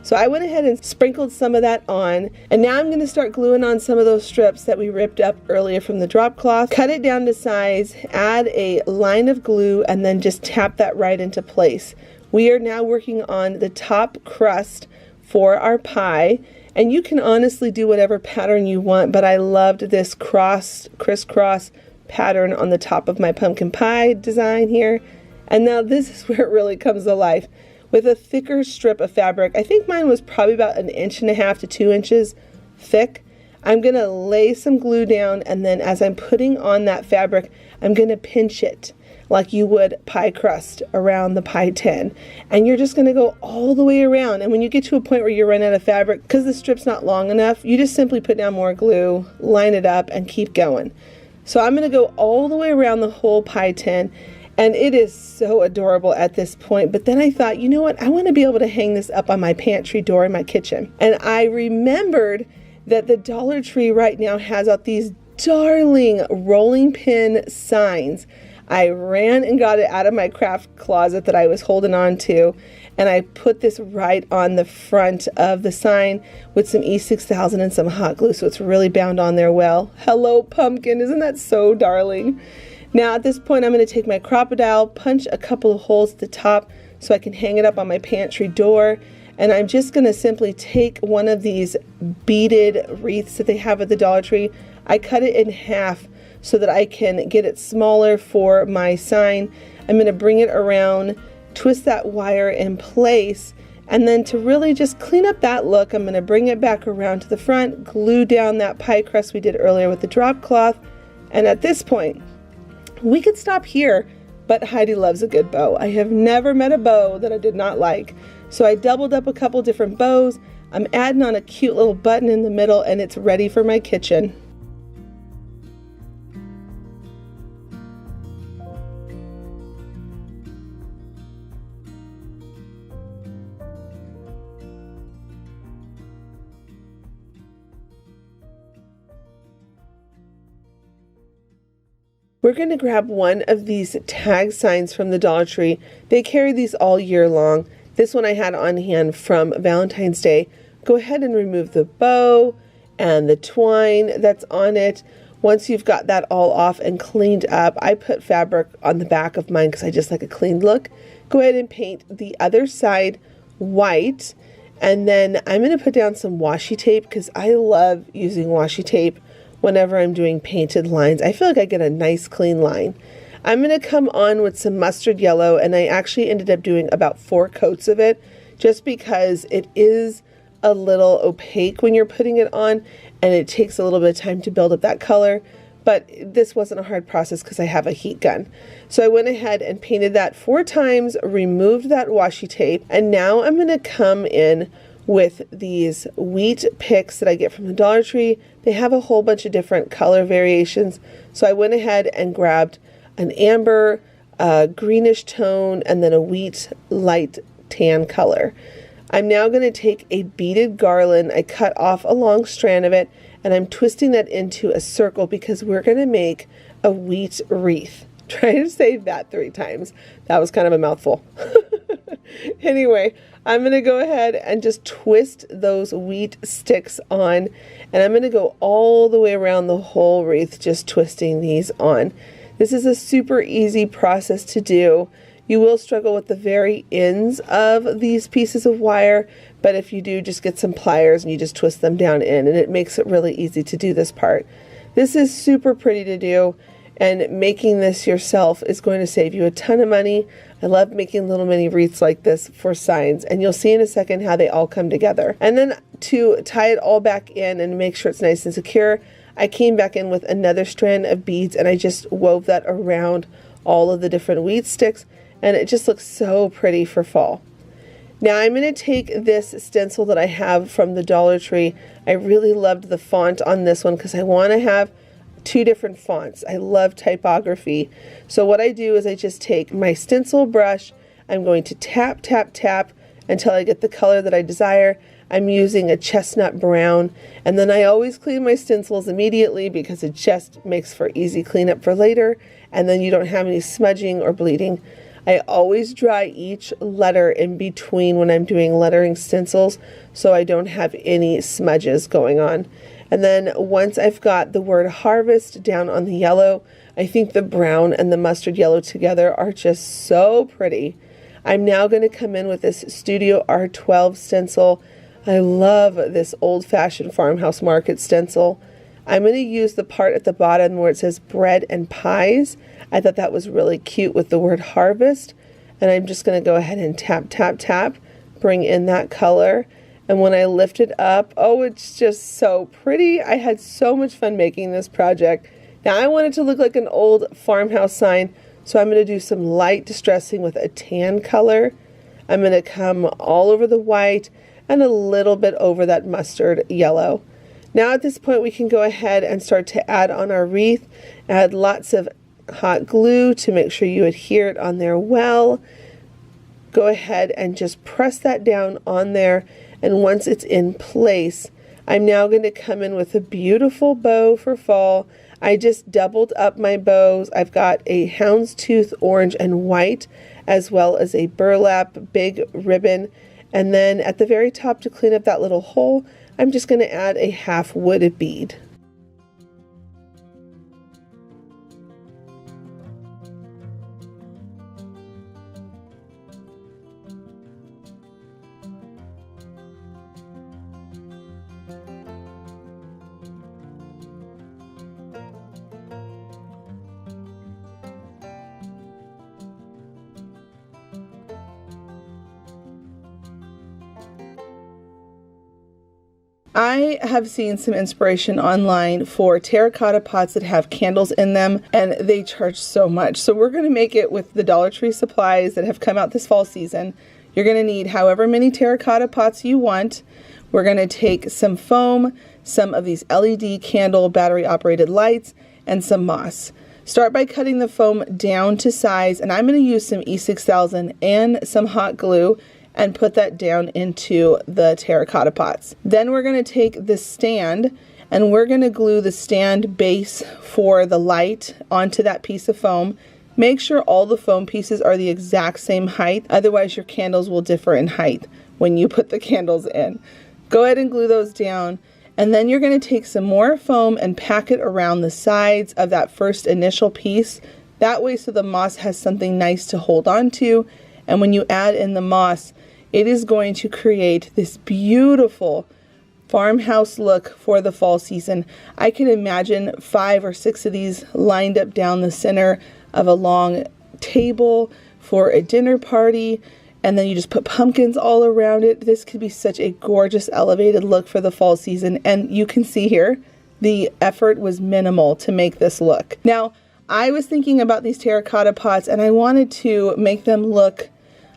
So I went ahead and sprinkled some of that on, and now I'm going to start gluing on some of those strips that we ripped up earlier from the drop cloth. Cut it down to size, add a line of glue, and then just tap that right into place. We are now working on the top crust for our pie, and you can honestly do whatever pattern you want, but I loved this crisscross pattern on the top of my pumpkin pie design here. And now this is where it really comes to life. With a thicker strip of fabric, I think mine was probably about 1.5 to 2 inches thick, I'm going to lay some glue down, and then as I'm putting on that fabric, I'm going to pinch it like you would pie crust around the pie tin, and you're just going to go all the way around. And when you get to a point where you run out of fabric because the strip's not long enough, you just simply put down more glue, line it up, and keep going. So I'm going to go all the way around the whole pie tin, and it is so adorable at this point. But then I thought, you know what, I want to be able to hang this up on my pantry door in my kitchen. And I remembered that the Dollar Tree right now has out these darling rolling pin signs. I ran and got it out of my craft closet that I was holding on to, and I put this right on the front of the sign with some E6000 and some hot glue, so it's really bound on there well. Hello, pumpkin. Isn't that so darling? Now at this point, I'm going to take my Crop-A-Dile, punch a couple of holes at the top so I can hang it up on my pantry door, and I'm just going to simply take one of these beaded wreaths that they have at the Dollar Tree. I cut it in half so that I can get it smaller for my sign. I'm going to bring it around, twist that wire in place, and then to really just clean up that look, I'm going to bring it back around to the front, glue down that pie crust we did earlier with the drop cloth, and at this point, we could stop here, but Heidi loves a good bow. I have never met a bow that I did not like. So I doubled up a couple different bows. I'm adding on a cute little button in the middle, and it's ready for my kitchen. We're going to grab one of these tag signs from the Dollar Tree. They carry these all year long. This one I had on hand from Valentine's Day. Go ahead and remove the bow and the twine that's on it. Once you've got that all off and cleaned up, I put fabric on the back of mine because I just like a clean look. Go ahead and paint the other side white. And then I'm going to put down some washi tape because I love using washi tape whenever I'm doing painted lines. I feel like I get a nice clean line. I'm going to come on with some mustard yellow, and I actually ended up doing about 4 coats of it just because it is a little opaque when you're putting it on and it takes a little bit of time to build up that color. But this wasn't a hard process because I have a heat gun. So I went ahead and painted that 4 times, removed that washi tape, and now I'm going to come in with these wheat picks that I get from the Dollar Tree. They have a whole bunch of different color variations. So I went ahead and grabbed an amber, greenish tone, and then a wheat light tan color. I'm now going to take a beaded garland. I cut off a long strand of it, and I'm twisting that into a circle because we're going to make a wheat wreath. Try to say that 3 times. That was kind of a mouthful. Anyway, I'm going to go ahead and just twist those wheat sticks on, and I'm going to go all the way around the whole wreath, just twisting these on. This is a super easy process to do. You will struggle with the very ends of these pieces of wire, but if you do, just get some pliers and you just twist them down in, and it makes it really easy to do this part. This is super pretty to do, and making this yourself is going to save you a ton of money. I love making little mini wreaths like this for signs, and you'll see in a second how they all come together. And then to tie it all back in and make sure it's nice and secure, I came back in with another strand of beads, and I just wove that around all of the different wheat sticks, and it just looks so pretty for fall. Now I'm going to take this stencil that I have from the Dollar Tree. I really loved the font on this one because I want to have 2 different fonts. I love typography. So what I do is I just take my stencil brush. I'm going to tap, tap, tap until I get the color that I desire. I'm using a chestnut brown, and then I always clean my stencils immediately because it just makes for easy cleanup for later, and then you don't have any smudging or bleeding. I always dry each letter in between when I'm doing lettering stencils so I don't have any smudges going on. And then once I've got the word harvest down on the yellow, I think the brown and the mustard yellow together are just so pretty. I'm now going to come in with this Studio R12 stencil. I love this old-fashioned Farmhouse Market stencil. I'm going to use the part at the bottom where it says bread and pies. I thought that was really cute with the word harvest. And I'm just going to go ahead and tap, tap, tap, bring in that color. And when I lift it up, oh, it's just so pretty. I had so much fun making this project. Now I want it to look like an old farmhouse sign, so I'm going to do some light distressing with a tan color. I'm going to come all over the white and a little bit over that mustard yellow. Now at this point we can go ahead and start to add on our wreath. Add lots of hot glue to make sure you adhere it on there well. Go ahead and just press that down on there, and once it's in place, I'm now going to come in with a beautiful bow for fall. I just doubled up my bows. I've got a houndstooth orange and white, as well as a burlap big ribbon. And then at the very top, to clean up that little hole, I'm just going to add a half wood bead. I have seen some inspiration online for terracotta pots that have candles in them, and they charge so much. So we're going to make it with the Dollar Tree supplies that have come out this fall season. You're going to need however many terracotta pots you want. We're going to take some foam, some of these LED candle battery operated lights, and some moss. Start by cutting the foam down to size, and I'm going to use some E6000 and some hot glue and put that down into the terracotta pots. Then we're going to take the stand, and we're going to glue the stand base for the light onto that piece of foam. Make sure all the foam pieces are the exact same height, otherwise your candles will differ in height when you put the candles in. Go ahead and glue those down, and then you're going to take some more foam and pack it around the sides of that first initial piece. That way so the moss has something nice to hold on to, and when you add in the moss, it is going to create this beautiful farmhouse look for the fall season. I can imagine 5 or 6 of these lined up down the center of a long table for a dinner party, and then you just put pumpkins all around it. This could be such a gorgeous elevated look for the fall season, and you can see here the effort was minimal to make this look. Now, I was thinking about these terracotta pots, and I wanted to make them look,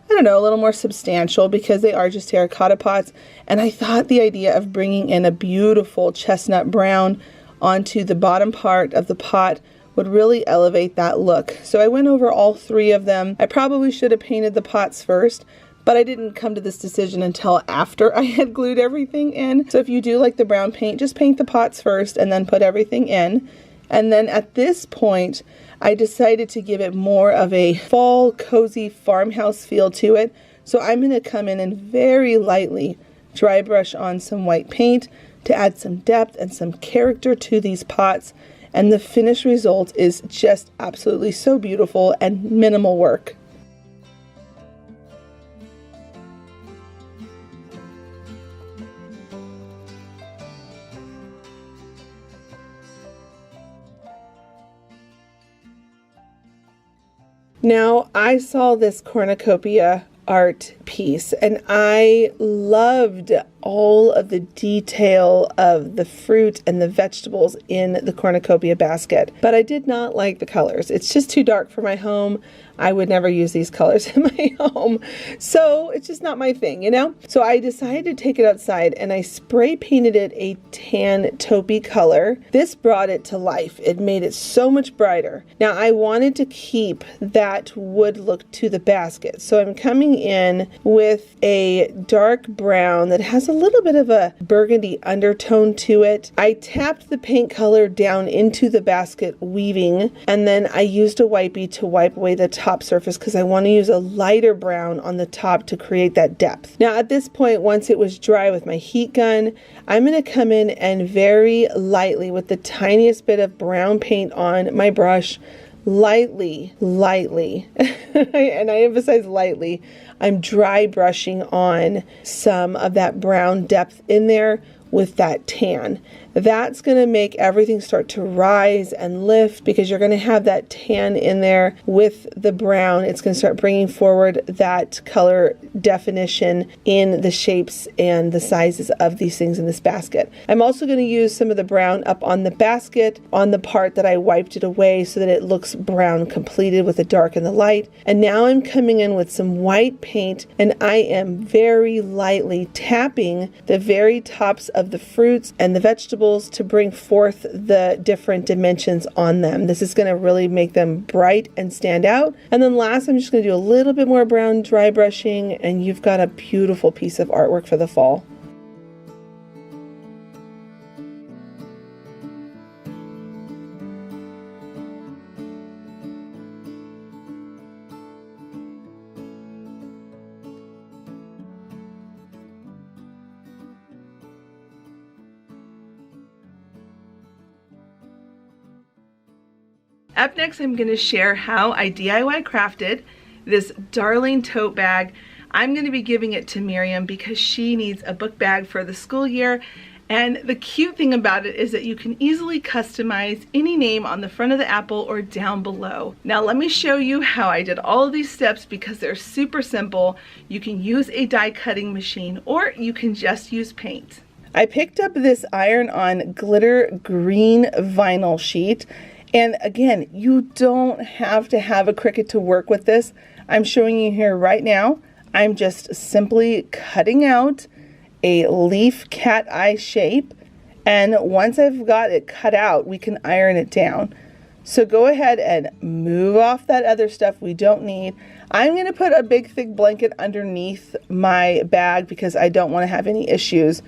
I don't know, a little more substantial because they are just terracotta pots. And I thought the idea of bringing in a beautiful chestnut brown onto the bottom part of the pot would really elevate that look. So I went over all 3 of them. I probably should have painted the pots first, but I didn't come to this decision until after I had glued everything in. So if you do like the brown paint, just paint the pots first and then put everything in. And then at this point, I decided to give it more of a fall, cozy farmhouse feel to it. So I'm going to come in and very lightly dry brush on some white paint to add some depth and some character to these pots. And the finished result is just absolutely so beautiful and minimal work. Now, I saw this cornucopia art piece and I loved all of the detail of the fruit and the vegetables in the cornucopia basket, but I did not like the colors. It's just too dark for my home. I would never use these colors in my home, so it's just not my thing, you know? So I decided to take it outside and I spray painted it a tan taupey color. This brought it to life. It made it so much brighter. Now I wanted to keep that wood look to the basket, so I'm coming in with a dark brown that has a little bit of a burgundy undertone to it. I tapped the paint color down into the basket weaving, and then I used a wipey to wipe away the top surface because I want to use a lighter brown on the top to create that depth. Now at this point, once it was dry with my heat gun, I'm going to come in and very lightly with the tiniest bit of brown paint on my brush, lightly, and I emphasize lightly, I'm dry brushing on some of that brown depth in there with that tan. That's going to make everything start to rise and lift because you're going to have that tan in there with the brown. It's going to start bringing forward that color definition in the shapes and the sizes of these things in this basket. I'm also going to use some of the brown up on the basket on the part that I wiped it away so that it looks brown completed with the dark and the light. And now I'm coming in with some white paint and I am very lightly tapping the very tops of the fruits and the vegetables to bring forth the different dimensions on them. This is going to really make them bright and stand out. And then last, I'm just going to do a little bit more brown dry brushing and you've got a beautiful piece of artwork for the fall. Up next, I'm going to share how I DIY crafted this darling tote bag. I'm going to be giving it to Miriam because she needs a book bag for the school year. And the cute thing about it is that you can easily customize any name on the front of the apple or down below. Now let me show you how I did all of these steps because they're super simple. You can use a die cutting machine or you can just use paint. I picked up this iron-on glitter green vinyl sheet. And again, you don't have to have a Cricut to work with this. I'm showing you here right now. I'm just simply cutting out a leaf cat eye shape. And once I've got it cut out, we can iron it down. So go ahead and move off that other stuff we don't need. I'm going to put a big thick blanket underneath my bag because I don't want to have any issues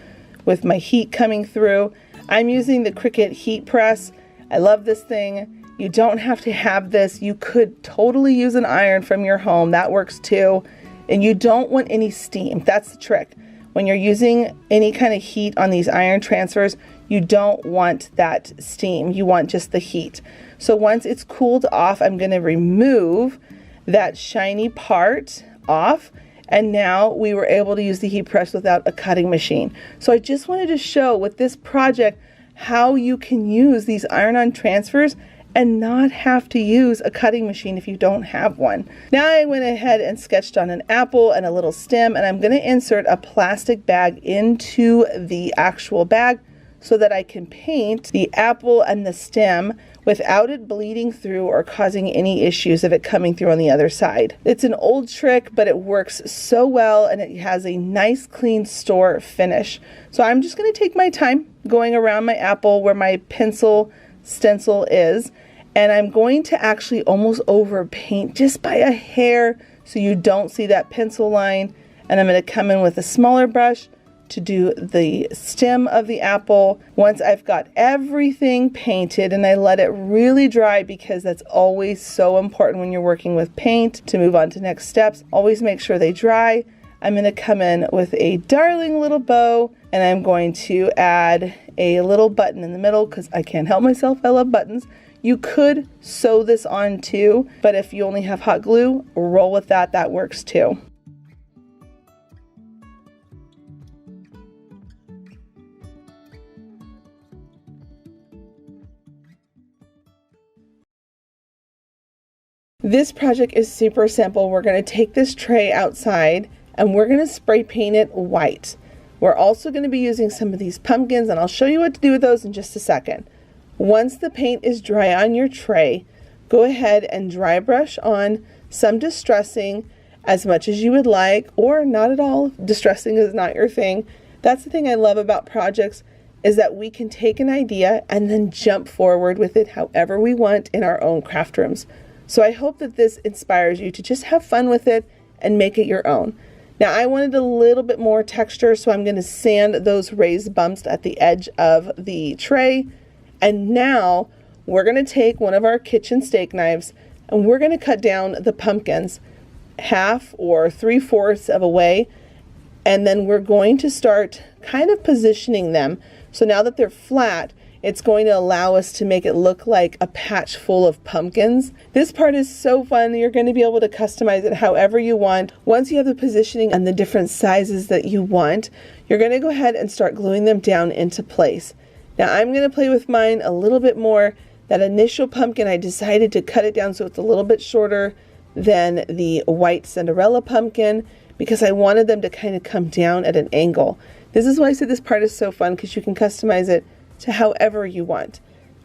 with my heat coming through. I'm using the Cricut heat press. I love this thing. You don't have to have this. You could totally use an iron from your home. That works too. And you don't want any steam. That's the trick. When you're using any kind of heat on these iron transfers, you don't want that steam. You want just the heat. So once it's cooled off, I'm going to remove that shiny part off. and now we were able to use the heat press without a cutting machine. So I just wanted to show with this project how you can use these iron-on transfers and not have to use a cutting machine if you don't have one. Now I went ahead and sketched on an apple and a little stem, and I'm going to insert a plastic bag into the actual bag so that I can paint the apple and the stem without it bleeding through or causing any issues of it coming through on the other side. It's an old trick, but it works so well, and it has a nice clean store finish. So I'm just going to take my time going around my apple where my pencil stencil is, and I'm going to actually almost over paint just by a hair so you don't see that pencil line. And I'm going to come in with a smaller brush to do the stem of the apple. Once I've got everything painted, and I let it really dry, because that's always so important when you're working with paint to move on to next steps. Always make sure they dry. I'm going to come in with a darling little bow, and I'm going to add a little button in the middle because I can't help myself. I love buttons. You could sew this on too, but if you only have hot glue, roll with that. That works too. This project is super simple. We're going to take this tray outside and we're going to spray paint it white. We're also going to be using some of these pumpkins, and I'll show you what to do with those in just a second. Once the paint is dry on your tray, go ahead and dry brush on some distressing as much as you would like, or not at all. Distressing is not your thing. That's the thing I love about projects, is that we can take an idea and then jump forward with it however we want in our own craft rooms. So I hope that this inspires you to just have fun with it and make it your own. Now I wanted a little bit more texture, so I'm going to sand those raised bumps at the edge of the tray. And now we're going to take one of our kitchen steak knives and we're going to cut down the pumpkins half or 3/4 of a way. And then we're going to start kind of positioning them. So now that they're flat, it's going to allow us to make it look like a patch full of pumpkins. This part is so fun. You're going to be able to customize it however you want. Once you have the positioning and the different sizes that you want, you're going to go ahead and start gluing them down into place. Now I'm going to play with mine a little bit more. That initial pumpkin, I decided to cut it down so it's a little bit shorter than the white Cinderella pumpkin, because I wanted them to kind of come down at an angle. This is why I said this part is so fun, because you can customize it to however you want.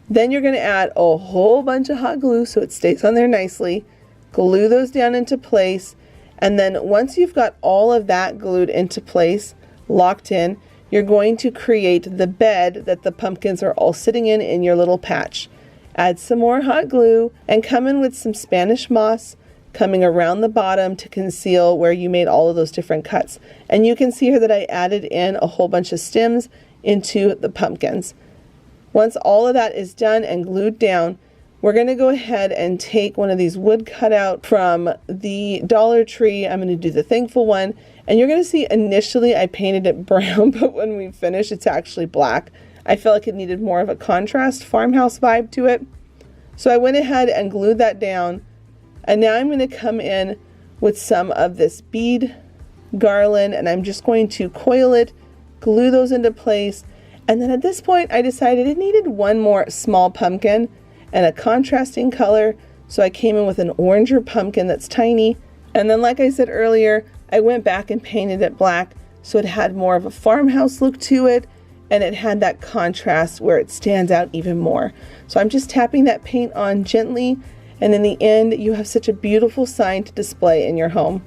Then you're going to add a whole bunch of hot glue so it stays on there nicely. Glue those down into place, and then once you've got all of that glued into place, locked in, you're going to create the bed that the pumpkins are all sitting in your little patch. Add some more hot glue and come in with some Spanish moss coming around the bottom to conceal where you made all of those different cuts. And you can see here that I added in a whole bunch of stems into the pumpkins. Once all of that is done and glued down, we're going to go ahead and take one of these wood cutout from the Dollar Tree. I'm going to do the thankful one, and you're going to see initially I painted it brown, but when we finish it's actually black. I felt like it needed more of a contrast farmhouse vibe to it. So I went ahead and glued that down, and now I'm going to come in with some of this bead garland, and I'm just going to coil it, glue those into place. And then at this point I decided it needed one more small pumpkin and a contrasting color, so I came in with an oranger pumpkin that's tiny. And then, like I said earlier, I went back and painted it black so it had more of a farmhouse look to it, and it had that contrast where it stands out even more. So I'm just tapping that paint on gently, and in the end you have such a beautiful sign to display in your home.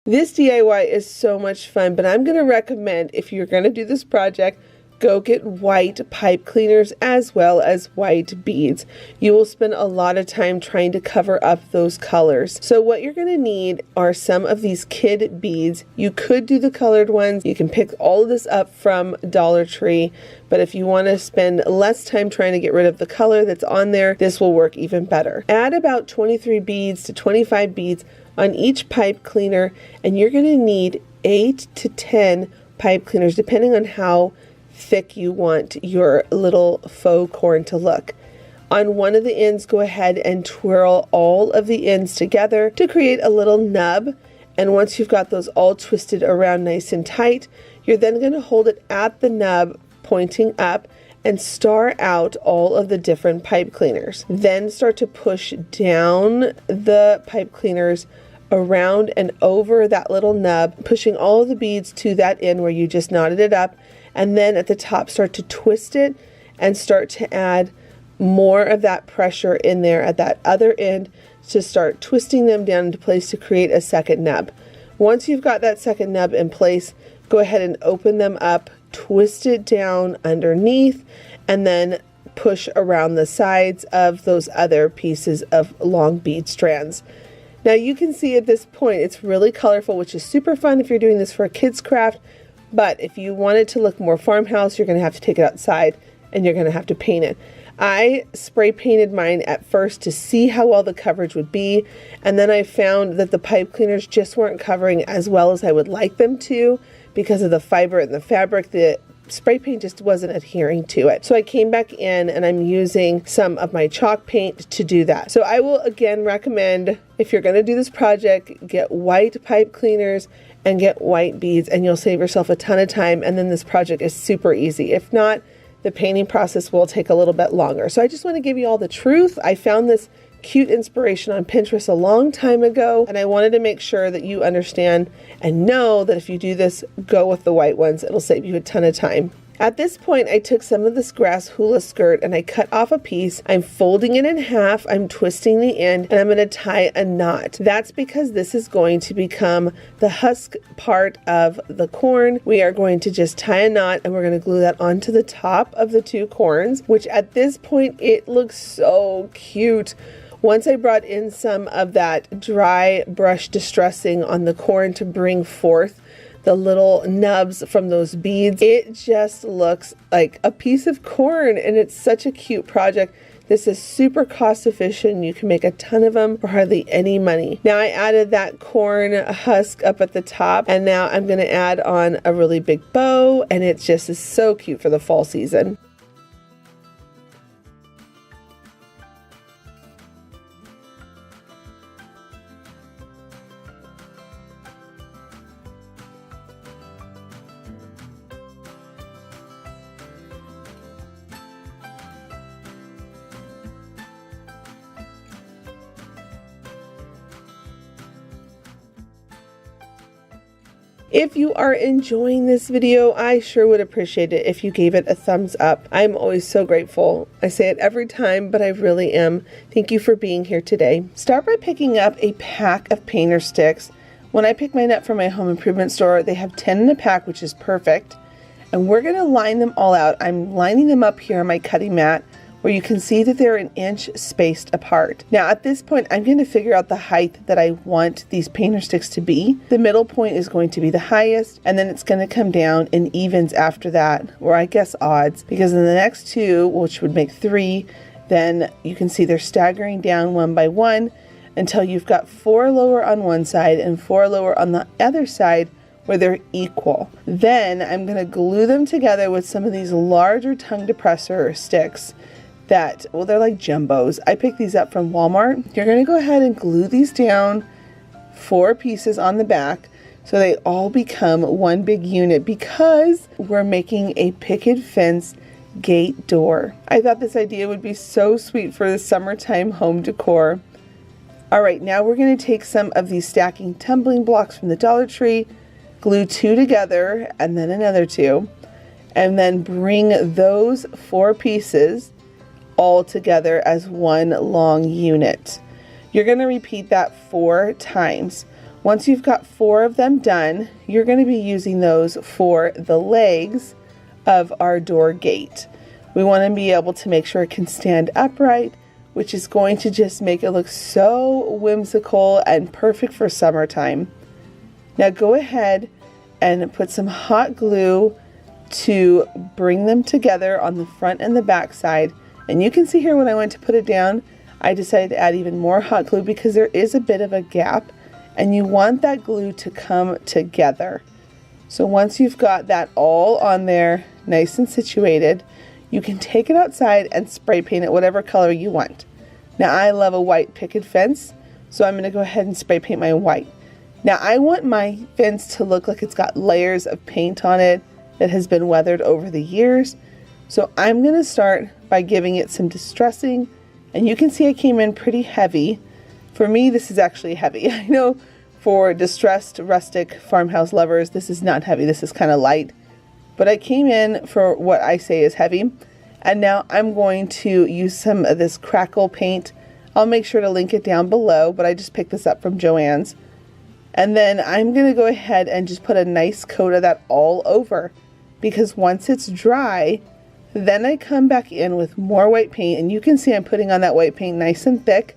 This DIY is so much fun, but I'm going to recommend, if you're going to do this project, go get white pipe cleaners as well as white beads. You will spend a lot of time trying to cover up those colors. So what you're going to need are some of these kid beads. You could do the colored ones. You can pick all of this up from Dollar Tree, but if you want to spend less time trying to get rid of the color that's on there, this will work even better. Add about 23 beads to 25 beads on each pipe cleaner, and you're going to need 8 to 10 pipe cleaners, depending on how thick you want your little faux corn to look. On one of the ends, go ahead and twirl all of the ends together to create a little nub. And once you've got those all twisted around nice and tight, you're then going to hold it at the nub pointing up and star out all of the different pipe cleaners. Then start to push down the pipe cleaners around and over that little nub, pushing all of the beads to that end where you just knotted it up. And then at the top, start to twist it and start to add more of that pressure in there at that other end to start twisting them down into place to create a second nub. Once you've got that second nub in place, go ahead and open them up, twist it down underneath, and then push around the sides of those other pieces of long bead strands. Now you can see at this point it's really colorful, which is super fun if you're doing this for a kid's craft, but if you want it to look more farmhouse, you're going to have to take it outside and you're going to have to paint it. I spray painted mine at first to see how well the coverage would be, and then I found that the pipe cleaners just weren't covering as well as I would like them to because of the fiber and the fabric. The spray paint just wasn't adhering to it. So I came back in and I'm using some of my chalk paint to do that. So I will again recommend, if you're going to do this project, get white pipe cleaners and get white beads, and you'll save yourself a ton of time, and then this project is super easy. If not, the painting process will take a little bit longer. So I just want to give you all the truth. I found this cute inspiration on Pinterest a long time ago, and I wanted to make sure that you understand and know that if you do this, go with the white ones. It'll save you a ton of time. At this point, I took some of this grass hula skirt and I cut off a piece. I'm folding it in half, I'm twisting the end, and I'm going to tie a knot. That's because this is going to become the husk part of the corn. We are going to just tie a knot and we're going to glue that onto the top of the two corns, which at this point, it looks so cute. Once I brought in some of that dry brush distressing on the corn to bring forth the little nubs from those beads, it just looks like a piece of corn, and it's such a cute project. This is super cost efficient. You can make a ton of them for hardly any money. Now I added that corn husk up at the top, and now I'm going to add on a really big bow, and it just is so cute for the fall season. If you are enjoying this video, I sure would appreciate it if you gave it a thumbs up. I'm always so grateful. I say it every time, but I really am. Thank you for being here today. Start by picking up a pack of painter sticks. When I pick mine up from my home improvement store, they have 10 in a pack, which is perfect. And we're going to line them all out. I'm lining them up here on my cutting mat, where you can see that they're an inch spaced apart. Now at this point, I'm going to figure out the height that I want these painter sticks to be. The middle point is going to be the highest, and then it's going to come down in evens after that, or I guess odds, because in the next two, which would make 3, then you can see they're staggering down one by one until you've got 4 lower on one side and 4 lower on the other side, where they're equal. Then I'm going to glue them together with some of these larger tongue depressor sticks that, well, they're like jumbos. I picked these up from Walmart. You're going to go ahead and glue these down 4 pieces on the back so they all become one big unit, because we're making a picket fence gate door. I thought this idea would be so sweet for the summertime home decor. All right, now we're going to take some of these stacking tumbling blocks from the Dollar Tree, glue 2 together and then another 2, and then bring those 4 pieces all together as one long unit. You're going to repeat that 4 times. Once you've got 4 of them done, you're going to be using those for the legs of our door gate. We want to be able to make sure it can stand upright, which is going to just make it look so whimsical and perfect for summertime. Now go ahead and put some hot glue to bring them together on the front and the back side. And you can see here when I went to put it down, I decided to add even more hot glue because there is a bit of a gap and you want that glue to come together. So once you've got that all on there, nice and situated, you can take it outside and spray paint it whatever color you want. Now I love a white picket fence, so I'm going to go ahead and spray paint my white. Now I want my fence to look like it's got layers of paint on it that has been weathered over the years. So I'm going to start by giving it some distressing, and you can see I came in pretty heavy. For me, this is actually heavy. I know for distressed rustic farmhouse lovers, this is not heavy, this is kind of light. But I came in for what I say is heavy. And now I'm going to use some of this crackle paint. I'll make sure to link it down below, but I just picked this up from Joann's. And then I'm going to go ahead and just put a nice coat of that all over, because once it's dry, then I come back in with more white paint, and you can see I'm putting on that white paint nice and thick.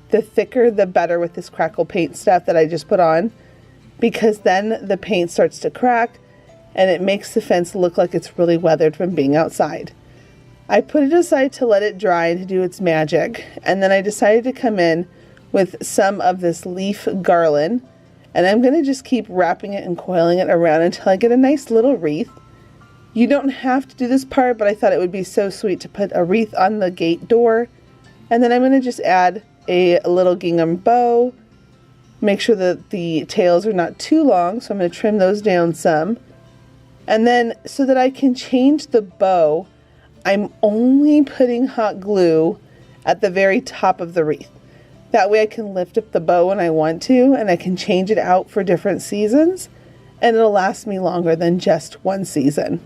The thicker the better with this crackle paint stuff that I just put on, because then the paint starts to crack and it makes the fence look like it's really weathered from being outside. I put it aside to let it dry and to do its magic, and then I decided to come in with some of this leaf garland, and I'm going to just keep wrapping it and coiling it around until I get a nice little wreath. You don't have to do this part, but I thought it would be so sweet to put a wreath on the gate door. And then I'm going to just add a little gingham bow. Make sure that the tails are not too long, so I'm going to trim those down some. And then so that I can change the bow, I'm only putting hot glue at the very top of the wreath. That way I can lift up the bow when I want to, and I can change it out for different seasons, and it'll last me longer than just one season.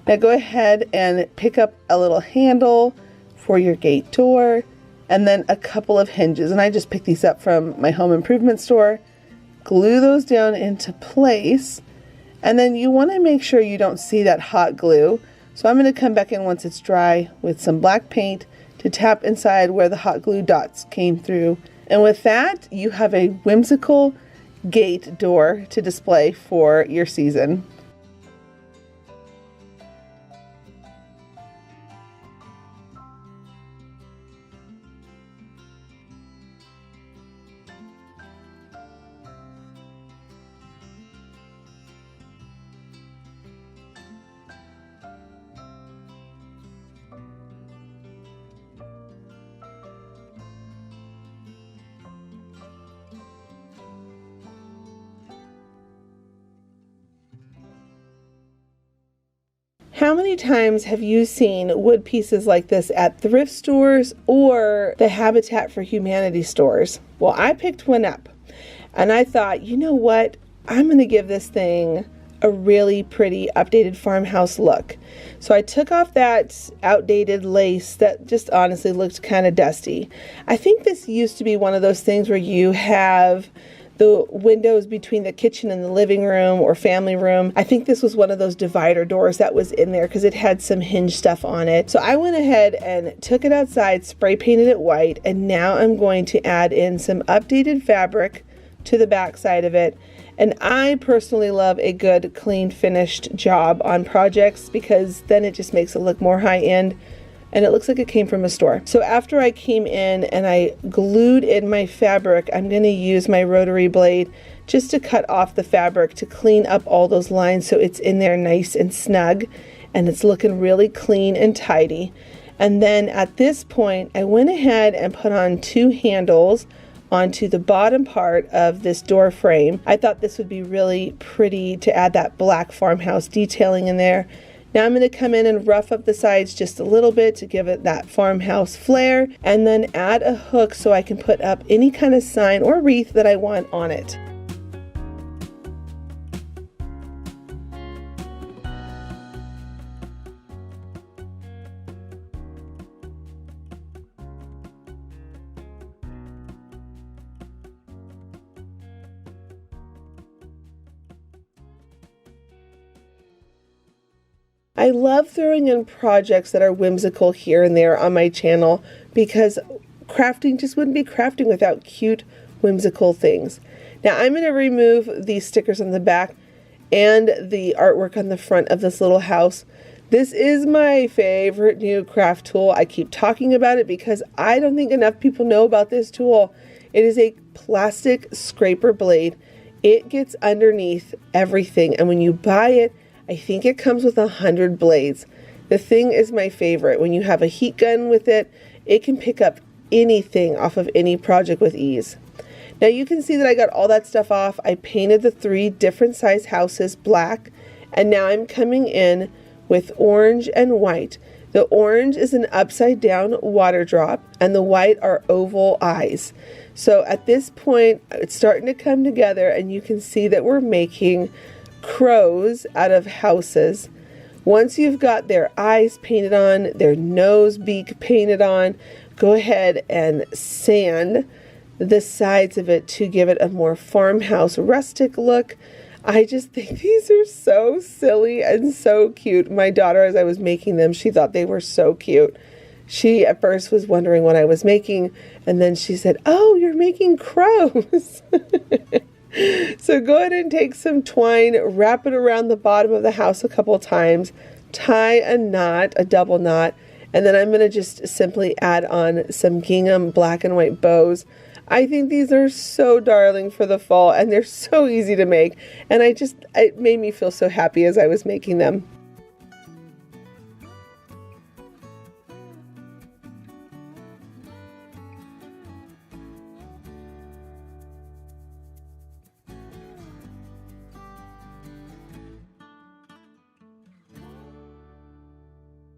Now go ahead and pick up a little handle for your gate door, and then a couple of hinges, and I just picked these up from my home improvement store. Glue those down into place, and then you want to make sure you don't see that hot glue. So I'm going to come back in once it's dry with some black paint to tap inside where the hot glue dots came through. And with that, you have a whimsical gate door to display for your season. How many times have you seen wood pieces like this at thrift stores or the Habitat for Humanity stores? Well, I picked one up and I thought, you know what? I'm going to give this thing a really pretty updated farmhouse look. So I took off that outdated lace that just honestly looked kind of dusty. I think this used to be one of those things where you have the windows between the kitchen and the living room or family room. I think this was one of those divider doors that was in there because it had some hinge stuff on it. So I went ahead and took it outside, spray painted it white, and now I'm going to add in some updated fabric to the back side of it. And I personally love a good, clean, finished job on projects because then it just makes it look more high-end and it looks like it came from a store. So after I came in and I glued in my fabric, I'm going to use my rotary blade just to cut off the fabric to clean up all those lines so it's in there nice and snug and it's looking really clean and tidy. And then at this point, I went ahead and put on 2 handles onto the bottom part of this door frame. I thought this would be really pretty to add that black farmhouse detailing in there. Now I'm going to come in and rough up the sides just a little bit to give it that farmhouse flair, and then add a hook so I can put up any kind of sign or wreath that I want on it. I love throwing in projects that are whimsical here and there on my channel because crafting just wouldn't be crafting without cute, whimsical things. Now I'm going to remove these stickers on the back and the artwork on the front of this little house. This is my favorite new craft tool. I keep talking about it because I don't think enough people know about this tool. It is a plastic scraper blade. It gets underneath everything, and when you buy it, I think it comes with 100 blades. The thing is my favorite. When you have a heat gun with it, it can pick up anything off of any project with ease. Now you can see that I got all that stuff off. I painted the 3 different size houses black, and now I'm coming in with orange and white. The orange is an upside down water drop, and the white are oval eyes. So at this point, it's starting to come together, and you can see that we're making crows out of houses. Once you've got their eyes painted on, their nose beak painted on, go ahead and sand the sides of it to give it a more farmhouse rustic look. I just think these are so silly and so cute. My daughter, as I was making them, she thought they were so cute. She at first was wondering what I was making, and then she said, "Oh, you're making crows." So go ahead and take some twine, wrap it around the bottom of the house a couple times, tie a knot, a double knot, and then I'm going to just simply add on some gingham black and white bows. I think these are so darling for the fall, and they're so easy to make, and it made me feel so happy as I was making them.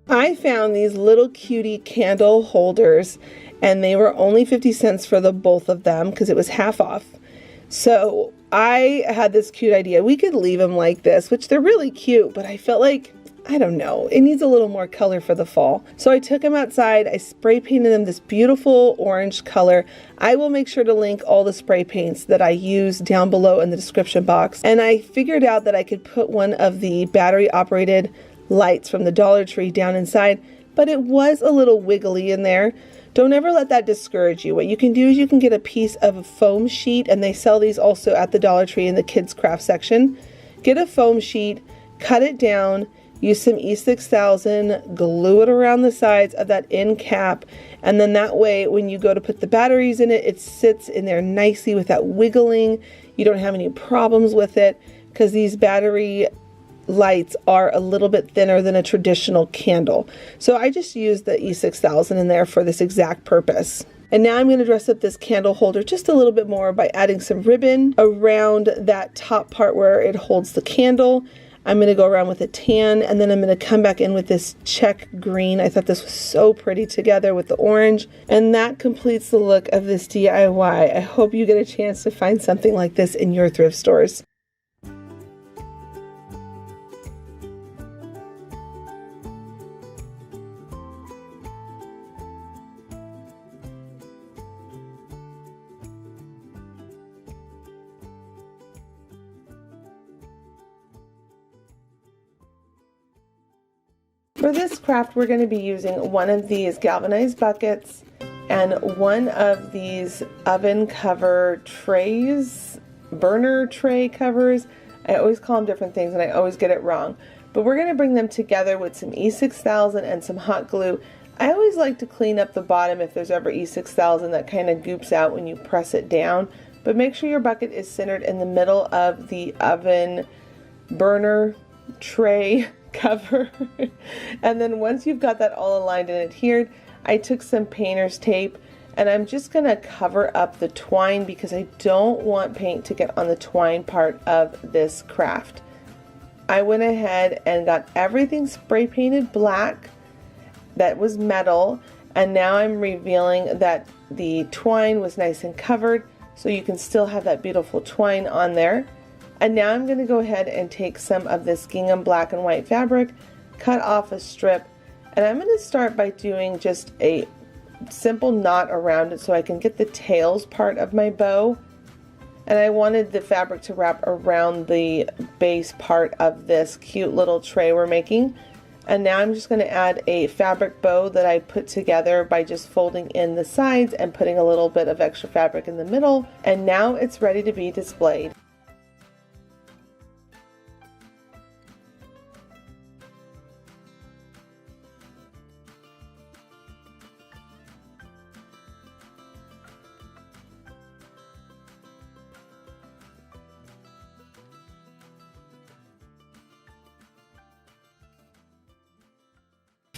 I found these little cutie candle holders, and they were only 50 cents for the both of them because it was half off. So I had this cute idea. We could leave them like this, which they're really cute, but I felt like, I don't know, it needs a little more color for the fall. So I took them outside, I spray painted them this beautiful orange color. I will make sure to link all the spray paints that I use down below in the description box. And I figured out that I could put one of the battery operated lights from the Dollar Tree down inside, but it was a little wiggly in there. Don't ever let that discourage you. What you can do is you can get a piece of a foam sheet, and they sell these also at the Dollar Tree in the kids craft section. Get a foam sheet, cut it down, use some E6000, glue it around the sides of that end cap, and then that way when you go to put the batteries in it, it sits in there nicely without wiggling. You don't have any problems with it because these battery lights are a little bit thinner than a traditional candle. So I just used the E6000 in there for this exact purpose. And now I'm going to dress up this candle holder just a little bit more by adding some ribbon around that top part where it holds the candle. I'm going to go around with a tan, and then I'm going to come back in with this check green. I thought this was so pretty together with the orange, and that completes the look of this DIY. I hope you get a chance to find something like this in your thrift stores. For this craft, we're going to be using one of these galvanized buckets and one of these oven cover trays, burner tray covers. I always call them different things and I always get it wrong. But we're going to bring them together with some E6000 and some hot glue. I always like to clean up the bottom if there's ever E6000 that kind of goops out when you press it down. But make sure your bucket is centered in the middle of the oven burner tray cover. And then once you've got that all aligned and adhered, I took some painter's tape and I'm just going to cover up the twine because I don't want paint to get on the twine part of this craft. I went ahead and got everything spray painted black that was metal, and now I'm revealing that the twine was nice and covered so you can still have that beautiful twine on there. And now I'm going to go ahead and take some of this gingham black and white fabric, cut off a strip, and I'm going to start by doing just a simple knot around it so I can get the tails part of my bow. And I wanted the fabric to wrap around the base part of this cute little tray we're making. And now I'm just going to add a fabric bow that I put together by just folding in the sides and putting a little bit of extra fabric in the middle. And now it's ready to be displayed.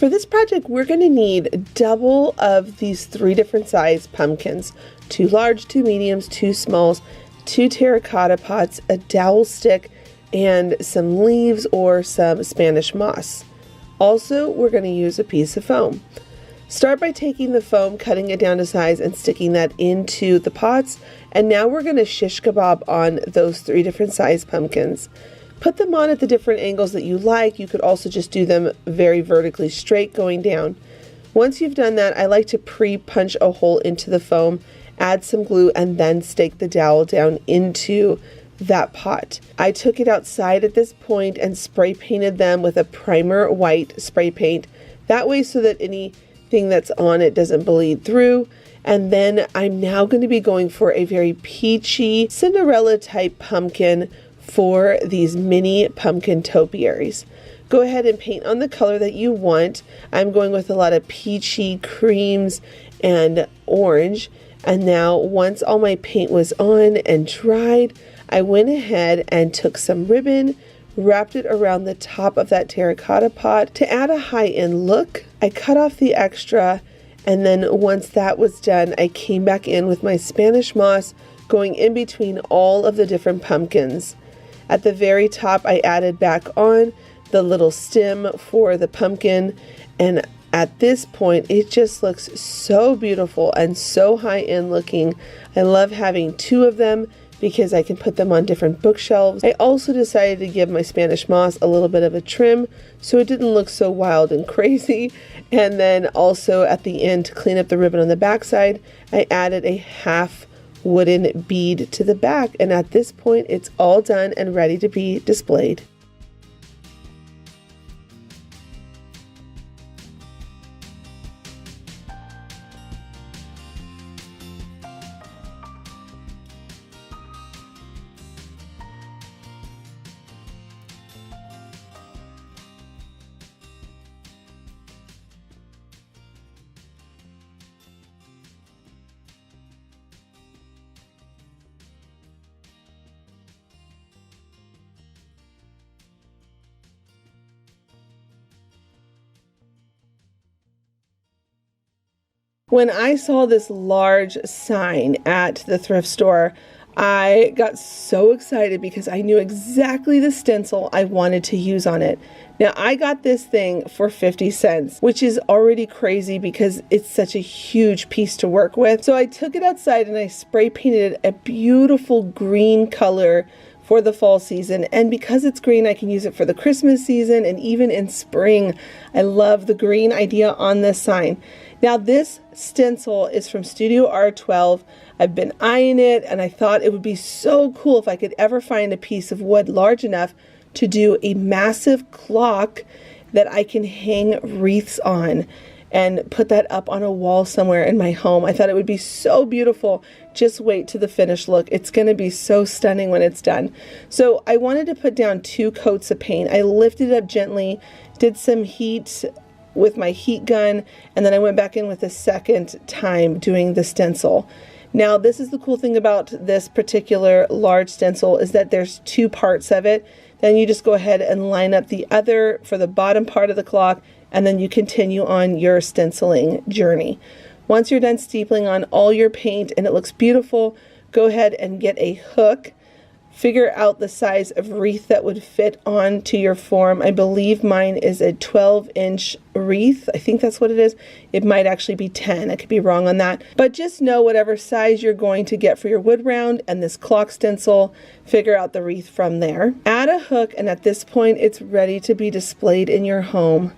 For this project, we're going to need double of these 3 different size pumpkins. 2 large, 2 mediums, 2 smalls, 2 terracotta pots, a dowel stick, and some leaves or some Spanish moss. Also, we're going to use a piece of foam. Start by taking the foam, cutting it down to size, and sticking that into the pots. And now we're going to shish kebab on those 3 different size pumpkins. Put them on at the different angles that you like. You could also just do them very vertically straight going down. Once you've done that, I like to pre-punch a hole into the foam, add some glue, and then stake the dowel down into that pot. I took it outside at this point and spray painted them with a primer white spray paint. That way so that anything that's on it doesn't bleed through. And then I'm now going to be going for a very peachy Cinderella type pumpkin for these mini pumpkin topiaries. Go ahead and paint on the color that you want. I'm going with a lot of peachy creams and orange. And now once all my paint was on and dried, I went ahead and took some ribbon, wrapped it around the top of that terracotta pot. To add a high-end look, I cut off the extra, and then once that was done, I came back in with my Spanish moss, going in between all of the different pumpkins. At the very top, I added back on the little stem for the pumpkin, and at this point, it just looks so beautiful and so high-end looking. I love having 2 of them because I can put them on different bookshelves. I also decided to give my Spanish moss a little bit of a trim so it didn't look so wild and crazy. And then also at the end, to clean up the ribbon on the back side, I added a half wooden bead to the back, and at this point it's all done and ready to be displayed. When I saw this large sign at the thrift store, I got so excited because I knew exactly the stencil I wanted to use on it. Now, I got this thing for 50 cents, which is already crazy because it's such a huge piece to work with. So I took it outside and I spray painted a beautiful green color for the fall season. And because it's green, I can use it for the Christmas season and even in spring. I love the green idea on this sign. Now, this stencil is from Studio R12. I've been eyeing it, and I thought it would be so cool if I could ever find a piece of wood large enough to do a massive clock that I can hang wreaths on and put that up on a wall somewhere in my home. I thought it would be so beautiful. Just wait to the finished look. It's going to be so stunning when it's done. So I wanted to put down 2 coats of paint. I lifted it up gently, did some heat with my heat gun, and then I went back in with a second time doing the stencil. Now, this is the cool thing about this particular large stencil is that there's 2 parts of it. Then you just go ahead and line up the other for the bottom part of the clock, and then you continue on your stenciling journey. Once you're done steepling on all your paint and it looks beautiful, go ahead and get a hook. Figure out the size of wreath that would fit onto your form. I believe mine is a 12-inch wreath. I think that's what it is. It might actually be 10. I could be wrong on that. But just know whatever size you're going to get for your wood round and this clock stencil, figure out the wreath from there. Add a hook, and at this point, it's ready to be displayed in your home.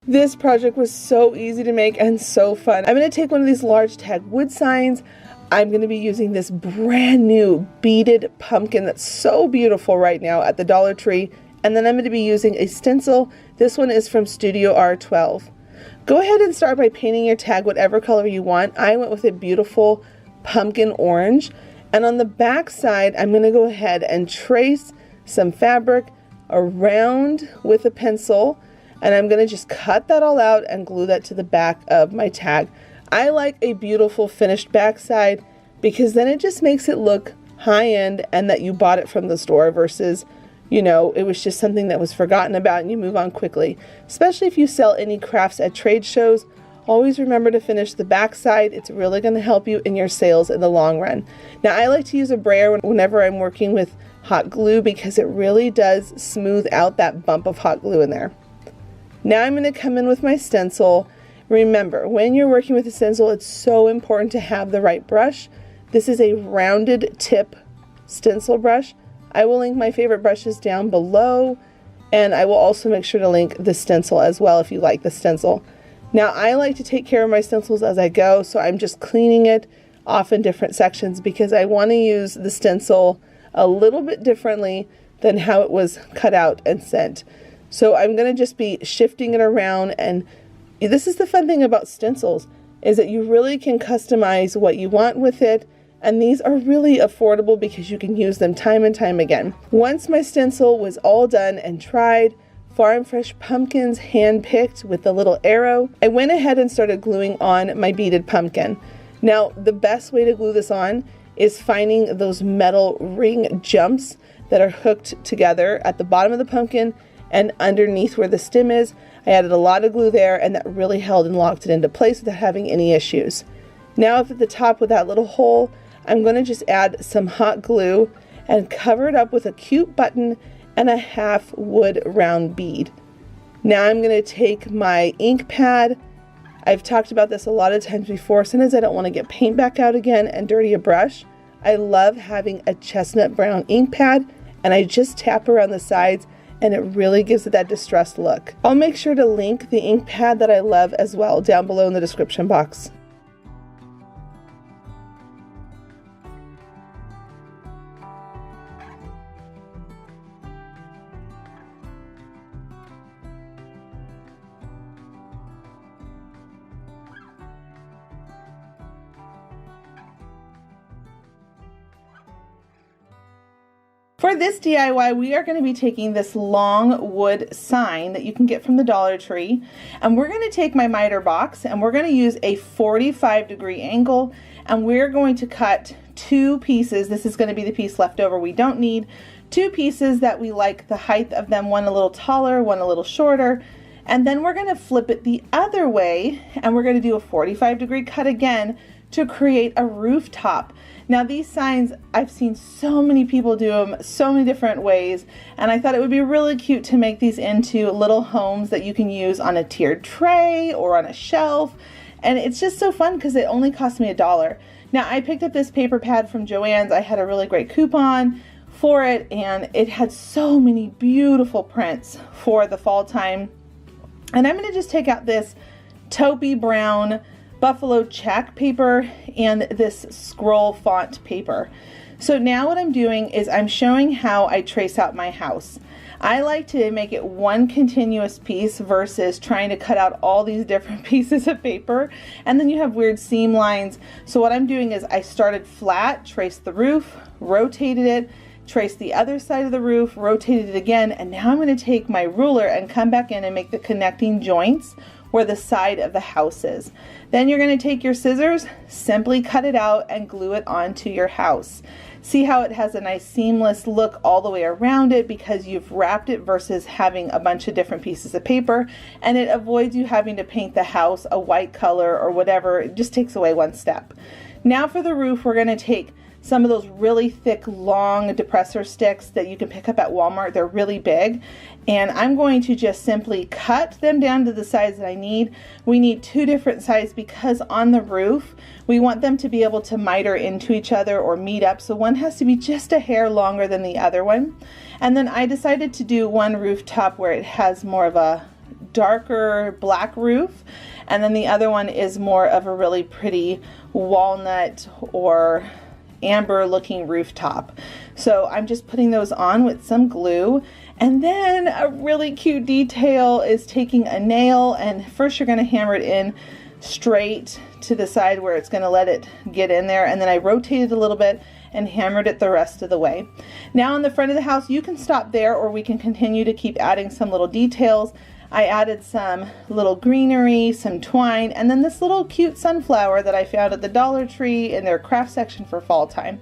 This project was so easy to make and so fun. I'm going to take one of these large tag wood signs. I'm going to be using this brand new beaded pumpkin that's so beautiful right now at the Dollar Tree. And then I'm going to be using a stencil. This one is from Studio R12. Go ahead and start by painting your tag whatever color you want. I went with a beautiful pumpkin orange. And on the back side, I'm going to go ahead and trace some fabric around with a pencil, and I'm going to just cut that all out and glue that to the back of my tag. I like a beautiful finished backside because then it just makes it look high-end and that you bought it from the store versus, you know, it was just something that was forgotten about and you move on quickly. Especially if you sell any crafts at trade shows, always remember to finish the backside. It's really going to help you in your sales in the long run. Now, I like to use a brayer whenever I'm working with hot glue because it really does smooth out that bump of hot glue in there. Now I'm going to come in with my stencil. Remember, when you're working with a stencil, it's so important to have the right brush. This is a rounded tip stencil brush. I will link my favorite brushes down below, and I will also make sure to link the stencil as well if you like the stencil. Now, I like to take care of my stencils as I go, so I'm just cleaning it off in different sections because I want to use the stencil a little bit differently than how it was cut out and sent. So I'm going to just be shifting it around, and this is the fun thing about stencils, is that you really can customize what you want with it, and these are really affordable because you can use them time and time again. Once my stencil was all done and tried, farm fresh pumpkins hand-picked with the little arrow, I went ahead and started gluing on my beaded pumpkin. Now, the best way to glue this on is finding those metal ring jumps that are hooked together at the bottom of the pumpkin and underneath where the stem is. I added a lot of glue there, and that really held and locked it into place without having any issues. Now up at the top with that little hole, I'm going to just add some hot glue and cover it up with a cute button and a half wood round bead. Now I'm going to take my ink pad. I've talked about this a lot of times before. Sometimes I don't want to get paint back out again and dirty a brush. I love having a chestnut brown ink pad, and I just tap around the sides and it really gives it that distressed look. I'll make sure to link the ink pad that I love as well down below in the description box. For this DIY, we are going to be taking this long wood sign that you can get from the Dollar Tree, and we're going to take my miter box and we're going to use a 45-degree angle, and we're going to cut two pieces. This is going to be the piece left over we don't need. Two pieces that we like the height of them, one a little taller, one a little shorter, and then we're going to flip it the other way and we're going to do a 45-degree cut again to create a rooftop. Now, these signs, I've seen so many people do them so many different ways, and I thought it would be really cute to make these into little homes that you can use on a tiered tray or on a shelf, and it's just so fun because it only cost me $1. Now, I picked up this paper pad from Joann's. I had a really great coupon for it, and it had so many beautiful prints for the fall time. And I'm going to just take out this taupey brown buffalo check paper and this scroll font paper. So now what I'm doing is I'm showing how I trace out my house. I like to make it one continuous piece versus trying to cut out all these different pieces of paper, and then you have weird seam lines. So what I'm doing is I started flat, traced the roof, rotated it, traced the other side of the roof, rotated it again, and now I'm going to take my ruler and come back in and make the connecting joints where the side of the house is. Then you're going to take your scissors, simply cut it out and glue it onto your house. See how it has a nice seamless look all the way around it because you've wrapped it versus having a bunch of different pieces of paper, and it avoids you having to paint the house a white color or whatever. It just takes away one step. Now for the roof, we're going to take some of those really thick, long depressor sticks that you can pick up at Walmart. They're really big. And I'm going to just simply cut them down to the size that I need. We need two different sizes because on the roof, we want them to be able to miter into each other or meet up. So one has to be just a hair longer than the other one. And then I decided to do one rooftop where it has more of a darker black roof, and then the other one is more of a really pretty walnut or amber looking rooftop. So I'm just putting those on with some glue. And then a really cute detail is taking a nail, and first you're going to hammer it in straight to the side where it's going to let it get in there, and then I rotated a little bit and hammered it the rest of the way. Now on the front of the house, you can stop there, or we can continue to keep adding some little details. I added some little greenery, some twine, and then this little cute sunflower that I found at the Dollar Tree in their craft section for fall time.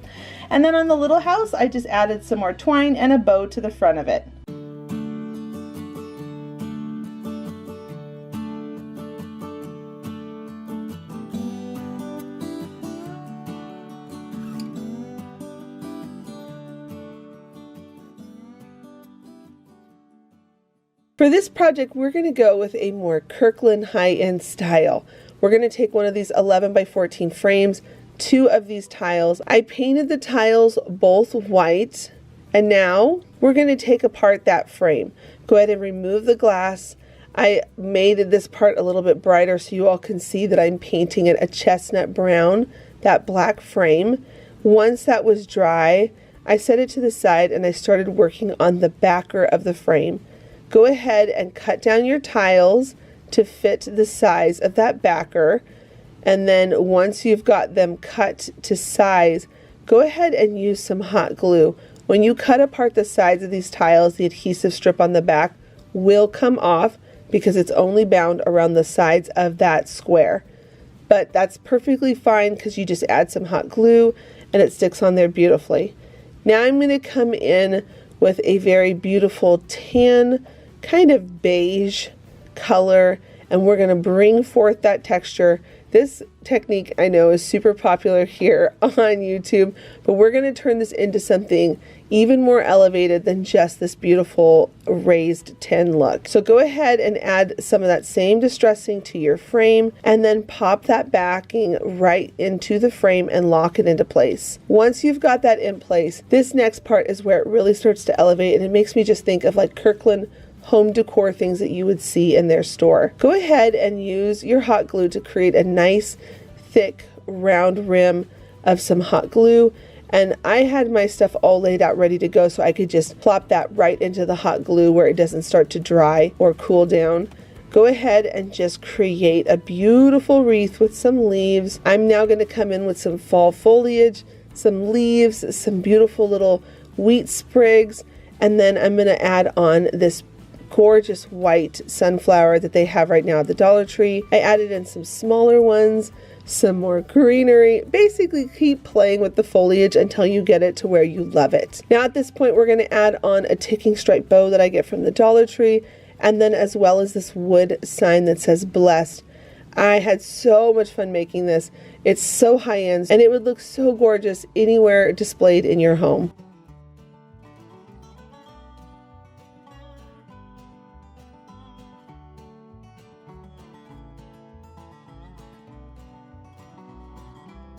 And then on the little house, I just added some more twine and a bow to the front of it. For this project, we're going to go with a more Kirkland high-end style. We're going to take one of these 11 by 14 frames, 2 of these tiles. I painted the tiles both white, and now we're going to take apart that frame. Go ahead and remove the glass. I made this part a little bit brighter so you all can see that I'm painting it a chestnut brown, that black frame. Once that was dry, I set it to the side and I started working on the backer of the frame. Go ahead and cut down your tiles to fit the size of that backer, and then once you've got them cut to size, go ahead and use some hot glue. When you cut apart the sides of these tiles, the adhesive strip on the back will come off because it's only bound around the sides of that square. But that's perfectly fine because you just add some hot glue and it sticks on there beautifully. Now I'm going to come in with a very beautiful tan, kind of beige color, and we're going to bring forth that texture. This technique I know is super popular here on YouTube, but we're going to turn this into something even more elevated than just this beautiful raised tin look. So go ahead and add some of that same distressing to your frame, and then pop that backing right into the frame and lock it into place. Once you've got that in place, this next part is where it really starts to elevate, and it makes me just think of like Kirkland home decor things that you would see in their store. Go ahead and use your hot glue to create a nice thick round rim of some hot glue, and I had my stuff all laid out ready to go so I could just plop that right into the hot glue where it doesn't start to dry or cool down. Go ahead and just create a beautiful wreath with some leaves. I'm now going to come in with some fall foliage, some leaves, some beautiful little wheat sprigs, and then I'm going to add on this gorgeous white sunflower that they have right now at the Dollar Tree. I added in some smaller ones, some more greenery. Basically keep playing with the foliage until you get it to where you love it. Now at this point we're going to add on a ticking stripe bow that I get from the Dollar Tree, and then as well as this wood sign that says blessed. I had so much fun making this. It's so high-end and it would look so gorgeous anywhere displayed in your home.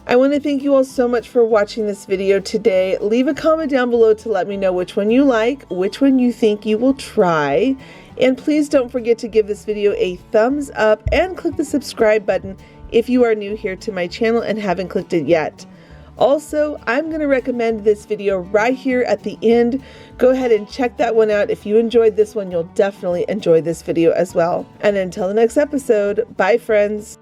I want to thank you all so much for watching this video today. Leave a comment down below to let me know which one you like, which one you think you will try, and please don't forget to give this video a thumbs up and click the subscribe button if you are new here to my channel and haven't clicked it yet. Also, I'm going to recommend this video right here at the end. Go ahead and check that one out. If you enjoyed this one, you'll definitely enjoy this video as well. And until the next episode, bye friends.